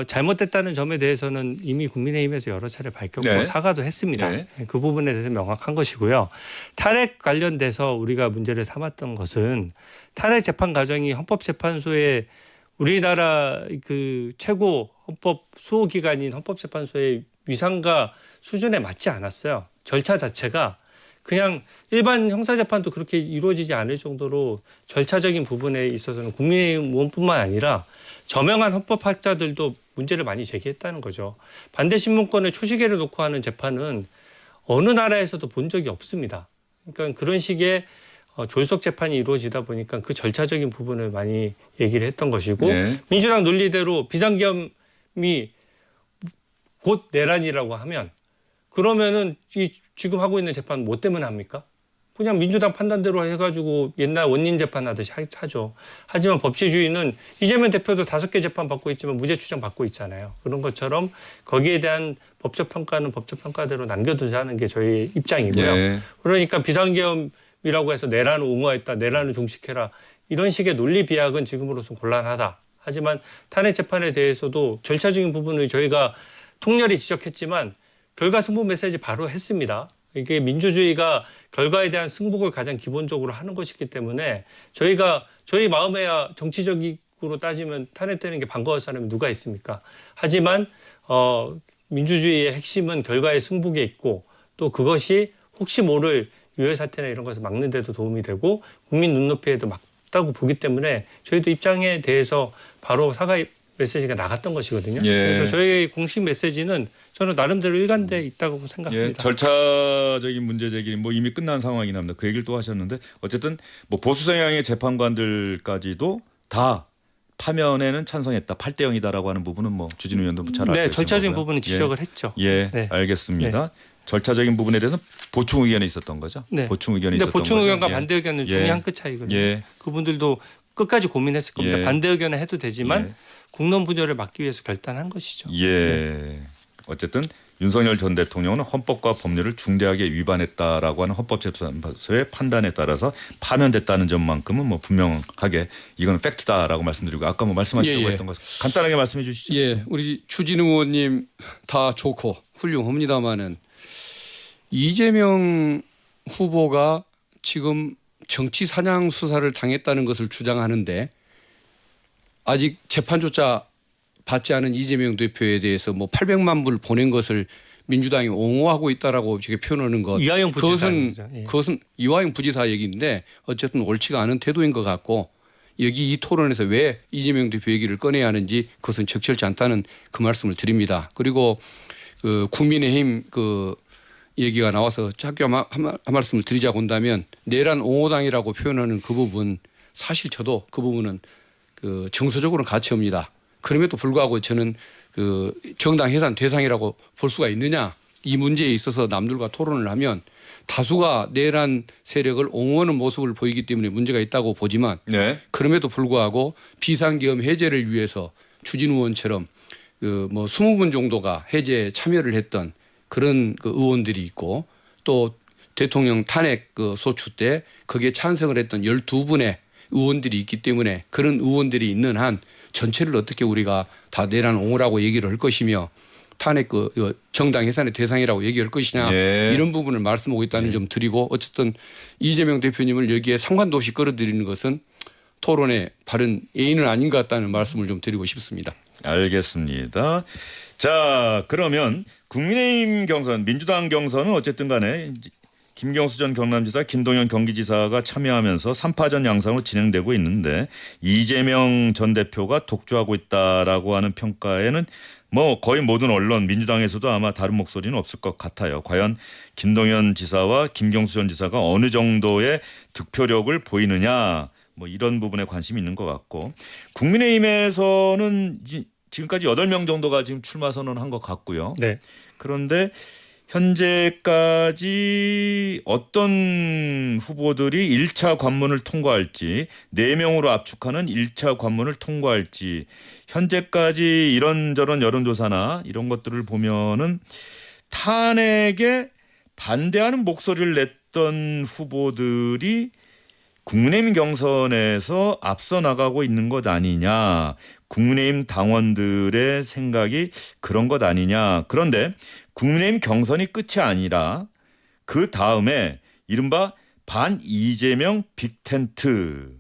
[SPEAKER 3] 잘못됐다는 점에 대해서는 이미 국민의힘에서 여러 차례 밝혔고
[SPEAKER 4] 네.
[SPEAKER 3] 사과도 했습니다.
[SPEAKER 4] 네.
[SPEAKER 3] 그 부분에 대해서 명확한 것이고요. 탄핵 관련돼서 우리가 문제를 삼았던 것은 탄핵 재판 과정이 헌법재판소의 우리나라 그 최고 헌법 수호 기관인 헌법재판소의 위상과 수준에 맞지 않았어요. 절차 자체가 그냥 일반 형사재판도 그렇게 이루어지지 않을 정도로 절차적인 부분에 있어서는 국민의힘 의원뿐만 아니라 저명한 헌법학자들도 문제를 많이 제기했다는 거죠. 반대신문권을 초시계를 놓고 하는 재판은 어느 나라에서도 본 적이 없습니다. 그러니까 그런 식의 졸속 재판이 이루어지다 보니까 그 절차적인 부분을 많이 얘기를 했던 것이고
[SPEAKER 4] 네.
[SPEAKER 3] 민주당 논리대로 비상계엄이 곧 내란이라고 하면 그러면은 지금 하고 있는 재판 뭐 때문에 합니까? 그냥 민주당 판단대로 해가지고 옛날 원님 재판 하듯이 하죠. 하지만 법치주의는 이재명 대표도 5개 재판 받고 있지만 무죄 추정 받고 있잖아요. 그런 것처럼 거기에 대한 법적 평가는 법적 평가대로 남겨두자는 게 저희 입장이고요.
[SPEAKER 4] 네.
[SPEAKER 3] 그러니까 비상계엄이라고 해서 내란을 옹호했다, 내란을 종식해라 이런 식의 논리 비약은 지금으로서는 곤란하다. 하지만 탄핵 재판에 대해서도 절차적인 부분을 저희가 통렬히 지적했지만 결과 승부 메시지 바로 했습니다. 이게 민주주의가 결과에 대한 승복을 가장 기본적으로 하는 것이기 때문에 저희 마음에야 정치적으로 따지면 탄핵되는 게 반가울 사람이 누가 있습니까? 하지만 민주주의의 핵심은 결과의 승복에 있고 또 그것이 혹시 모를 유해 사태나 이런 것을 막는 데도 도움이 되고 국민 눈높이에도 맞다고 보기 때문에 저희도 입장에 대해서 바로 사과 메시지가 나갔던 것이거든요.
[SPEAKER 4] 예.
[SPEAKER 3] 그래서 저희의 공식 메시지는 저는 나름대로 일관돼 있다고 생각합니다.
[SPEAKER 4] 예, 절차적인 문제 제기는 이미 끝난 상황이긴 합니다. 그 얘기를 또 하셨는데 어쨌든 보수 성향의 재판관들까지도 다 파면에는 찬성했다. 8대 0이다라고 하는 부분은 주진우 의원도 잘 알고
[SPEAKER 3] 네,
[SPEAKER 4] 계신
[SPEAKER 3] 절차적인
[SPEAKER 4] 거고요.
[SPEAKER 3] 부분은 지적을 했죠.
[SPEAKER 4] 예,
[SPEAKER 3] 네.
[SPEAKER 4] 알겠습니다. 절차적인 부분에 대해서 보충 의견이 있었던 거죠.
[SPEAKER 3] 네.
[SPEAKER 4] 보충 의견이
[SPEAKER 3] 근데
[SPEAKER 4] 있었던
[SPEAKER 3] 보충
[SPEAKER 4] 거죠.
[SPEAKER 3] 의견과
[SPEAKER 4] 예.
[SPEAKER 3] 반대 의견은
[SPEAKER 4] 예.
[SPEAKER 3] 중에 한 끗 차이거든요.
[SPEAKER 4] 예.
[SPEAKER 3] 그분들도 끝까지 고민했을 겁니다.
[SPEAKER 4] 예.
[SPEAKER 3] 반대 의견을 해도 되지만
[SPEAKER 4] 예.
[SPEAKER 3] 국론 분열을 막기 위해서 결단한 것이죠.
[SPEAKER 4] 예. 어쨌든 윤석열 전 대통령은 헌법과 법률을 중대하게 위반했다라고 하는 헌법재판소의 판단에 따라서 파면됐다는 점만큼은 뭐 분명하게 이건 팩트다라고 말씀드리고 아까 뭐 말씀하시려고
[SPEAKER 2] 예, 예.
[SPEAKER 4] 했던 것 간단하게 말씀해 주시죠.
[SPEAKER 2] 예, 우리 추진우 의원님 다 좋고 훌륭합니다마는 이재명 후보가 지금 정치 사냥 수사를 당했다는 것을 주장하는데 아직 재판조차 받지 않은 이재명 대표에 대해서 뭐 800만 불 보낸 것을 민주당이 옹호하고 있다라고 지금 표현하는 것.
[SPEAKER 3] 이화영 부지사
[SPEAKER 2] 그것은 이화영 부지사 얘기인데 어쨌든 옳지가 않은 태도인 것 같고 여기 이 토론에서 왜 이재명 대표 얘기를 꺼내야 하는지 그것은 적절치 않다는 그 말씀을 드립니다. 그리고 그 국민의힘 그 얘기가 나와서 짧게 한 말씀을 드리자고 한다면 내란 옹호당이라고 표현하는 그 부분 사실 저도 그 부분은 그 정서적으로는 가치 없습니다. 그럼에도 불구하고 저는 그 정당 해산 대상이라고 볼 수가 있느냐 이 문제에 있어서 남들과 토론을 하면 다수가 내란 세력을 옹호하는 모습을 보이기 때문에 문제가 있다고 보지만
[SPEAKER 4] 네.
[SPEAKER 2] 그럼에도 불구하고 비상계엄 해제를 위해서 추진우 의원처럼 그 뭐 20분 정도가 해제에 참여를 했던 그런 그 의원들이 있고 또 대통령 탄핵 그 소추 때 거기에 찬성을 했던 12분의 의원들이 있기 때문에 그런 의원들이 있는 한 전체를 어떻게 우리가 다 내란 옹호라고 얘기를 할 것이며 탄핵 그 정당 해산의 대상이라고 얘기할 것이냐
[SPEAKER 4] 예.
[SPEAKER 2] 이런 부분을 말씀하고 있다는 점 드리고 어쨌든 이재명 대표님을 여기에 상관도 없이 끌어들이는 것은 토론의 바른 예의는 아닌 것 같다는 말씀을 좀 드리고 싶습니다.
[SPEAKER 1] 알겠습니다. 자, 그러면 국민의힘 경선, 민주당 경선은 어쨌든 간에 김경수 전 경남지사, 김동연 경기지사가 참여하면서 3파전 양상으로 진행되고 있는데 이재명 전 대표가 독주하고 있다라고 하는 평가에는 뭐 거의 모든 언론, 민주당에서도 아마 다른 목소리는 없을 것 같아요. 과연 김동연 지사와 김경수 전 지사가 어느 정도의 득표력을 보이느냐 뭐 이런 부분에 관심이 있는 것 같고 국민의힘에서는 지금까지 8명 정도가 지금 출마 선언한 것 같고요.
[SPEAKER 3] 네.
[SPEAKER 1] 그런데 현재까지 어떤 후보들이 1차 관문을 통과할지 4명으로 압축하는 1차 관문을 통과할지 현재까지 이런저런 여론조사나 이런 것들을 보면은 탄핵에 반대하는 목소리를 냈던 후보들이 국민의힘 경선에서 앞서 나가고 있는 것 아니냐. 국민의힘 당원들의 생각이 그런 것 아니냐. 그런데 국민의힘 경선이 끝이 아니라 그 다음에 이른바 반 이재명 빅텐트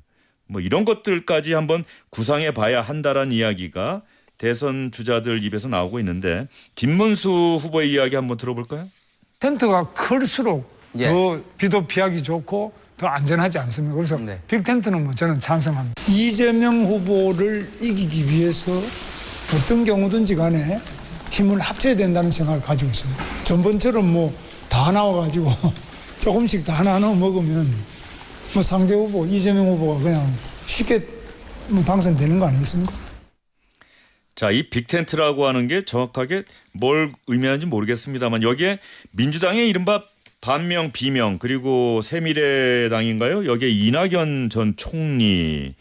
[SPEAKER 1] 뭐 이런 것들까지 한번 구상해 봐야 한다라는 이야기가 대선 주자들 입에서 나오고 있는데 김문수 후보의 이야기 한번 들어볼까요?
[SPEAKER 9] 텐트가 클수록 더 비도 피하기 좋고 더 안전하지 않습니까? 그래서 빅텐트는 뭐 저는 찬성합니다. 이재명 후보를 이기기 위해서 어떤 경우든지 간에 힘을 합쳐야 된다는 생각을 가지고 있습니다. 전번처럼 뭐 다 나와가지고 조금씩 다 나눠 먹으면 뭐 상대 후보 이재명 후보가 그냥 쉽게 뭐 당선되는 거 아니겠습니까?
[SPEAKER 1] 자, 이 빅텐트라고 하는 게 정확하게 뭘 의미하는지 모르겠습니다만 여기에 민주당의 이른바 반명 비명 그리고 새미래당인가요? 여기에 이낙연 전 총리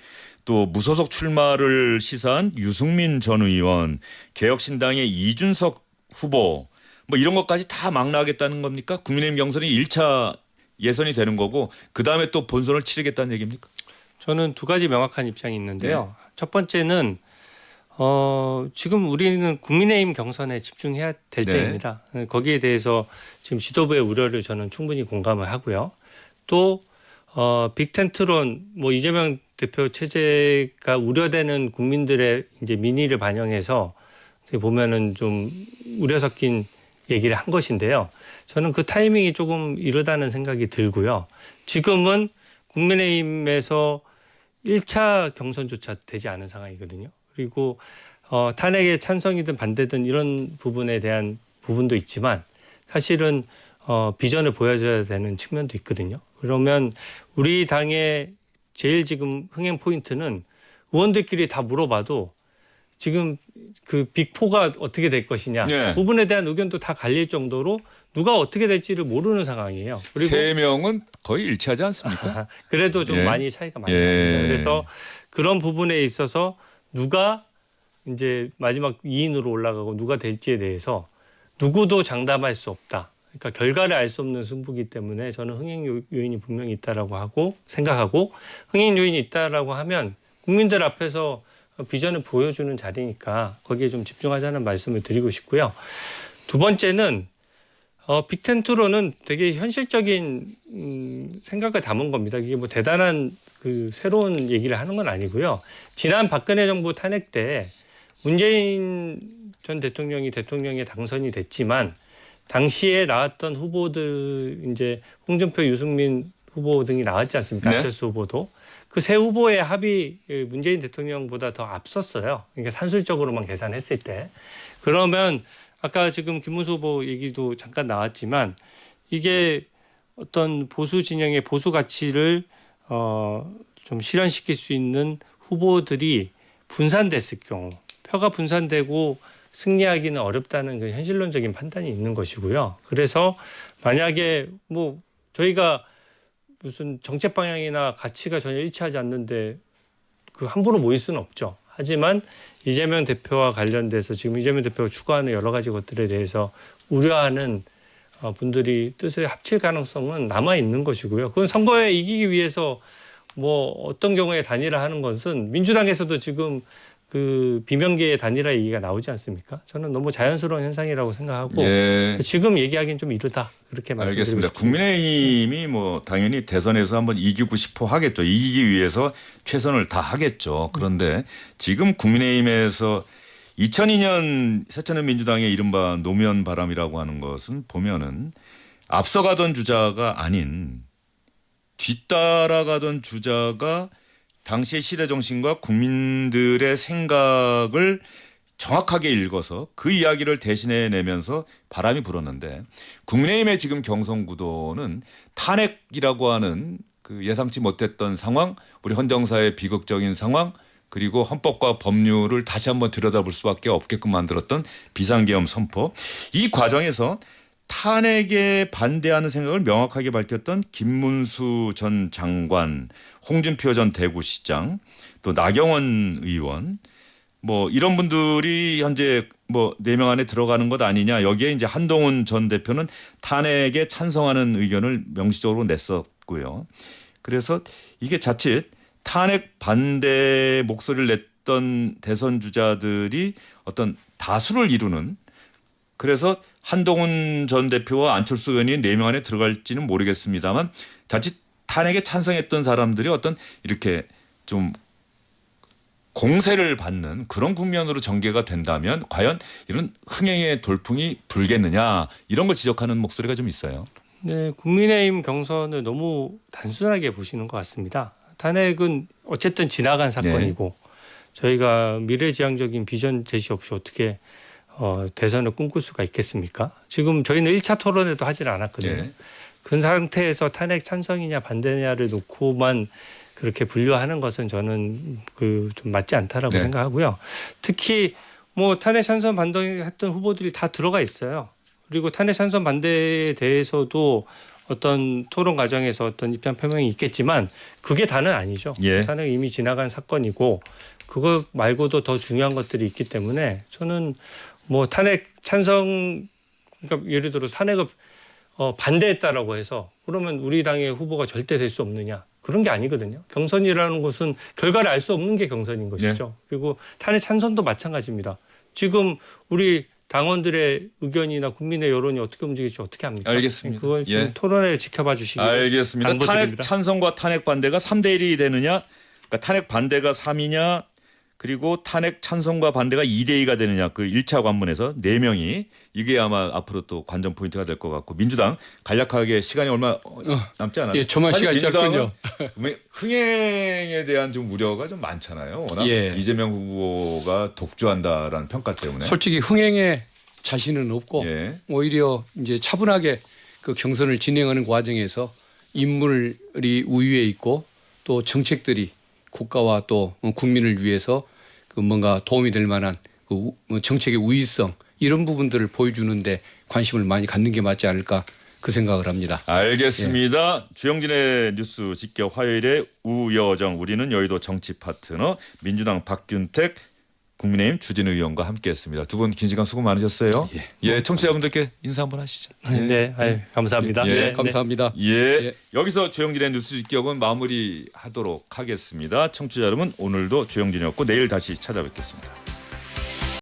[SPEAKER 1] 또 무소속 출마를 시사한 유승민 전 의원 개혁신당의 이준석 후보 뭐 이런 것까지 다 망라하겠다는 겁니까? 국민의힘 경선이 1차 예선이 되는 거고 그다음에 또 본선을 치르겠다는 얘기입니까?
[SPEAKER 3] 저는 두 가지 명확한 입장이 있는데요. 첫 번째는 지금 우리는 국민의힘 경선에 집중해야 될 때입니다. 거기에 대해서 지금 지도부의 우려를 저는 충분히 공감을 하고요. 또 빅텐트론 뭐 이재명 대표 체제가 우려되는 국민들의 이제 민의를 반영해서 보면은 좀 우려 섞인 얘기를 한 것인데요. 저는 그 타이밍이 조금 이르다는 생각이 들고요. 지금은 국민의힘에서 1차 경선조차 되지 않은 상황이거든요. 그리고 탄핵에 찬성이든 반대든 이런 부분에 대한 부분도 있지만 사실은 비전을 보여줘야 되는 측면도 있거든요. 그러면 우리 당의 제일 지금 흥행 포인트는 의원들끼리 다 물어봐도 지금 그 빅4가 어떻게 될 것이냐
[SPEAKER 4] 네.
[SPEAKER 3] 부분에 대한 의견도 다 갈릴 정도로 누가 어떻게 될지를 모르는 상황이에요. 그리고
[SPEAKER 4] 세 명은 거의 일치하지 않습니까?
[SPEAKER 3] 그래도 좀
[SPEAKER 4] 예.
[SPEAKER 3] 많이 차이가 많이
[SPEAKER 4] 예.
[SPEAKER 3] 납니다. 그래서 그런 부분에 있어서 누가 이제 마지막 2인으로 올라가고 누가 될지에 대해서 누구도 장담할 수 없다. 그러니까 결과를 알 수 없는 승부기 때문에 저는 흥행 요인이 분명히 있다라고 하고 생각하고 흥행 요인이 있다라고 하면 국민들 앞에서 비전을 보여주는 자리니까 거기에 좀 집중하자는 말씀을 드리고 싶고요. 두 번째는 빅텐트로는 되게 현실적인 생각을 담은 겁니다. 이게 뭐 대단한 그 새로운 얘기를 하는 건 아니고요. 지난 박근혜 정부 탄핵 때 문재인 전 대통령이 대통령에 당선이 됐지만 당시에 나왔던 후보들 이제 홍준표, 유승민 후보 등이 나왔지 않습니까?
[SPEAKER 4] 네.
[SPEAKER 3] 안철수 후보도 그 세 후보의 합이 문재인 대통령보다 더 앞섰어요. 그러니까 산술적으로만 계산했을 때 그러면 아까 지금 김문수 후보 얘기도 잠깐 나왔지만 이게 어떤 보수 진영의 보수 가치를 좀 실현시킬 수 있는 후보들이 분산됐을 경우 표가 분산되고 승리하기는 어렵다는 그 현실론적인 판단이 있는 것이고요. 그래서 만약에 뭐 저희가 무슨 정책 방향이나 가치가 전혀 일치하지 않는데 그 함부로 모일 수는 없죠. 하지만 이재명 대표와 관련돼서 지금 이재명 대표가 추구하는 여러 가지 것들에 대해서 우려하는 분들이 뜻을 합칠 가능성은 남아 있는 것이고요. 그건 선거에 이기기 위해서 뭐 어떤 경우에 단일화하는 것은 민주당에서도 지금 그 비명계의 단일화 얘기가 나오지 않습니까? 저는 너무 자연스러운 현상이라고 생각하고
[SPEAKER 4] 예.
[SPEAKER 3] 지금 얘기하기는 좀 이르다 그렇게 말씀드리고
[SPEAKER 4] 알겠습니다.
[SPEAKER 3] 싶습니다.
[SPEAKER 1] 국민의힘이 뭐 당연히 대선에서 한번 이기고 싶어 하겠죠. 이기기 위해서 최선을 다 하겠죠. 그런데 지금 국민의힘에서 2002년 새천년 민주당의 이른바 노무현 바람이라고 하는 것은 보면은 앞서가던 주자가 아닌 뒤따라가던 주자가 당시의 시대 정신과 국민들의 생각을 정확하게 읽어서 그 이야기를 대신해 내면서 바람이 불었는데 국민의힘의 지금 경선 구도는 탄핵이라고 하는 그 예상치 못했던 상황, 우리 헌정사의 비극적인 상황, 그리고 헌법과 법률을 다시 한번 들여다볼 수밖에 없게끔 만들었던 비상계엄 선포. 이 과정에서 탄핵에 반대하는 생각을 명확하게 밝혔던 김문수 전 장관, 홍준표 전 대구시장, 또 나경원 의원, 뭐 이런 분들이 현재 뭐 4명 안에 들어가는 것 아니냐. 여기에 이제 한동훈 전 대표는 탄핵에 찬성하는 의견을 명시적으로 냈었고요. 그래서 이게 자칫 탄핵 반대 목소리를 냈던 대선 주자들이 어떤 다수를 이루는, 그래서 한동훈 전 대표와 안철수 의원이 4명 안에 들어갈지는 모르겠습니다만 자칫 탄핵에 찬성했던 사람들이 어떤 이렇게 좀 공세를 받는 그런 국면으로 전개가 된다면 과연 이런 흥행의 돌풍이 불겠느냐, 이런 걸 지적하는 목소리가 좀 있어요.
[SPEAKER 3] 네, 국민의힘 경선을 너무 단순하게 보시는 것 같습니다. 탄핵은 어쨌든 지나간 사건이고 저희가 미래지향적인 비전 제시 없이 어떻게 대선을 꿈꿀 수가 있겠습니까? 지금 저희는 1차 토론회도 하질 않았거든요.
[SPEAKER 4] 네.
[SPEAKER 3] 그 상태에서 탄핵 찬성이냐 반대냐를 놓고만 그렇게 분류하는 것은 저는 그 좀 맞지 않다라고
[SPEAKER 4] 네.
[SPEAKER 3] 생각하고요. 특히 뭐 탄핵 찬성 반대했던 후보들이 다 들어가 있어요. 그리고 탄핵 찬성 반대에 대해서도 어떤 토론 과정에서 어떤 입장 표명이 있겠지만 그게 다는 아니죠.
[SPEAKER 1] 예.
[SPEAKER 3] 탄핵 이미 지나간 사건이고 그거 말고도 더 중요한 것들이 있기 때문에 저는 뭐 탄핵 찬성, 그러니까 예를 들어 탄핵을 반대했다라고 해서 그러면 우리 당의 후보가 절대 될 수 없느냐, 그런 게 아니거든요. 경선이라는 것은 결과를 알 수 없는 게 경선인 것이죠. 그리고 탄핵 찬성도 마찬가지입니다. 지금 우리 당원들의 의견이나 국민의 여론이 어떻게 움직일지 어떻게 합니까?
[SPEAKER 4] 알겠습니다.
[SPEAKER 3] 그걸 좀
[SPEAKER 4] 예.
[SPEAKER 3] 토론회 지켜봐 주시기
[SPEAKER 1] 알겠습니다. 탄핵
[SPEAKER 3] 당부드립니다.
[SPEAKER 1] 찬성과 탄핵 반대가 3대 1이 되느냐, 그러니까 탄핵 반대가 3이냐, 그리고 탄핵 찬성과 반대가 2대 2가 되느냐, 그 1차 관문에서 4명이, 이게 아마 앞으로 또 관전 포인트가 될 것 같고, 민주당 간략하게 시간이 얼마 남지 않아요.
[SPEAKER 2] 예, 저만
[SPEAKER 1] 사실
[SPEAKER 2] 시간이 짧군요.
[SPEAKER 1] 민주당은 흥행에 대한 좀 우려가 좀 많잖아요. 워낙
[SPEAKER 2] 예.
[SPEAKER 1] 이재명 후보가 독주한다라는 평가 때문에.
[SPEAKER 2] 솔직히 흥행에 자신은 없고
[SPEAKER 1] 예.
[SPEAKER 2] 오히려 이제 차분하게 그 경선을 진행하는 과정에서 인물이 우위에 있고 또 정책들이 국가와 또 국민을 위해서 그 뭔가 도움이 될 만한 그 정책의 우위성 이런 부분들을 보여주는데 관심을 많이 갖는 게 맞지 않을까 그 생각을 합니다.
[SPEAKER 1] 알겠습니다. 주영진의 뉴스 직격 화요일에 우여정 우리는 여의도 정치 파트너 민주당 박균택
[SPEAKER 4] 국민의힘 주진우 의원과 함께했습니다. 두 분 긴 시간 수고 많으셨어요. 예, 청취자분들께 인사 한번 하시죠.
[SPEAKER 3] 네, 아유, 감사합니다.
[SPEAKER 4] 예,
[SPEAKER 3] 네,
[SPEAKER 2] 감사합니다.
[SPEAKER 1] 예. 여기서 주영진의 뉴스 직격은 마무리하도록 하겠습니다. 청취자 여러분 오늘도 주영진이었고 내일 다시 찾아뵙겠습니다.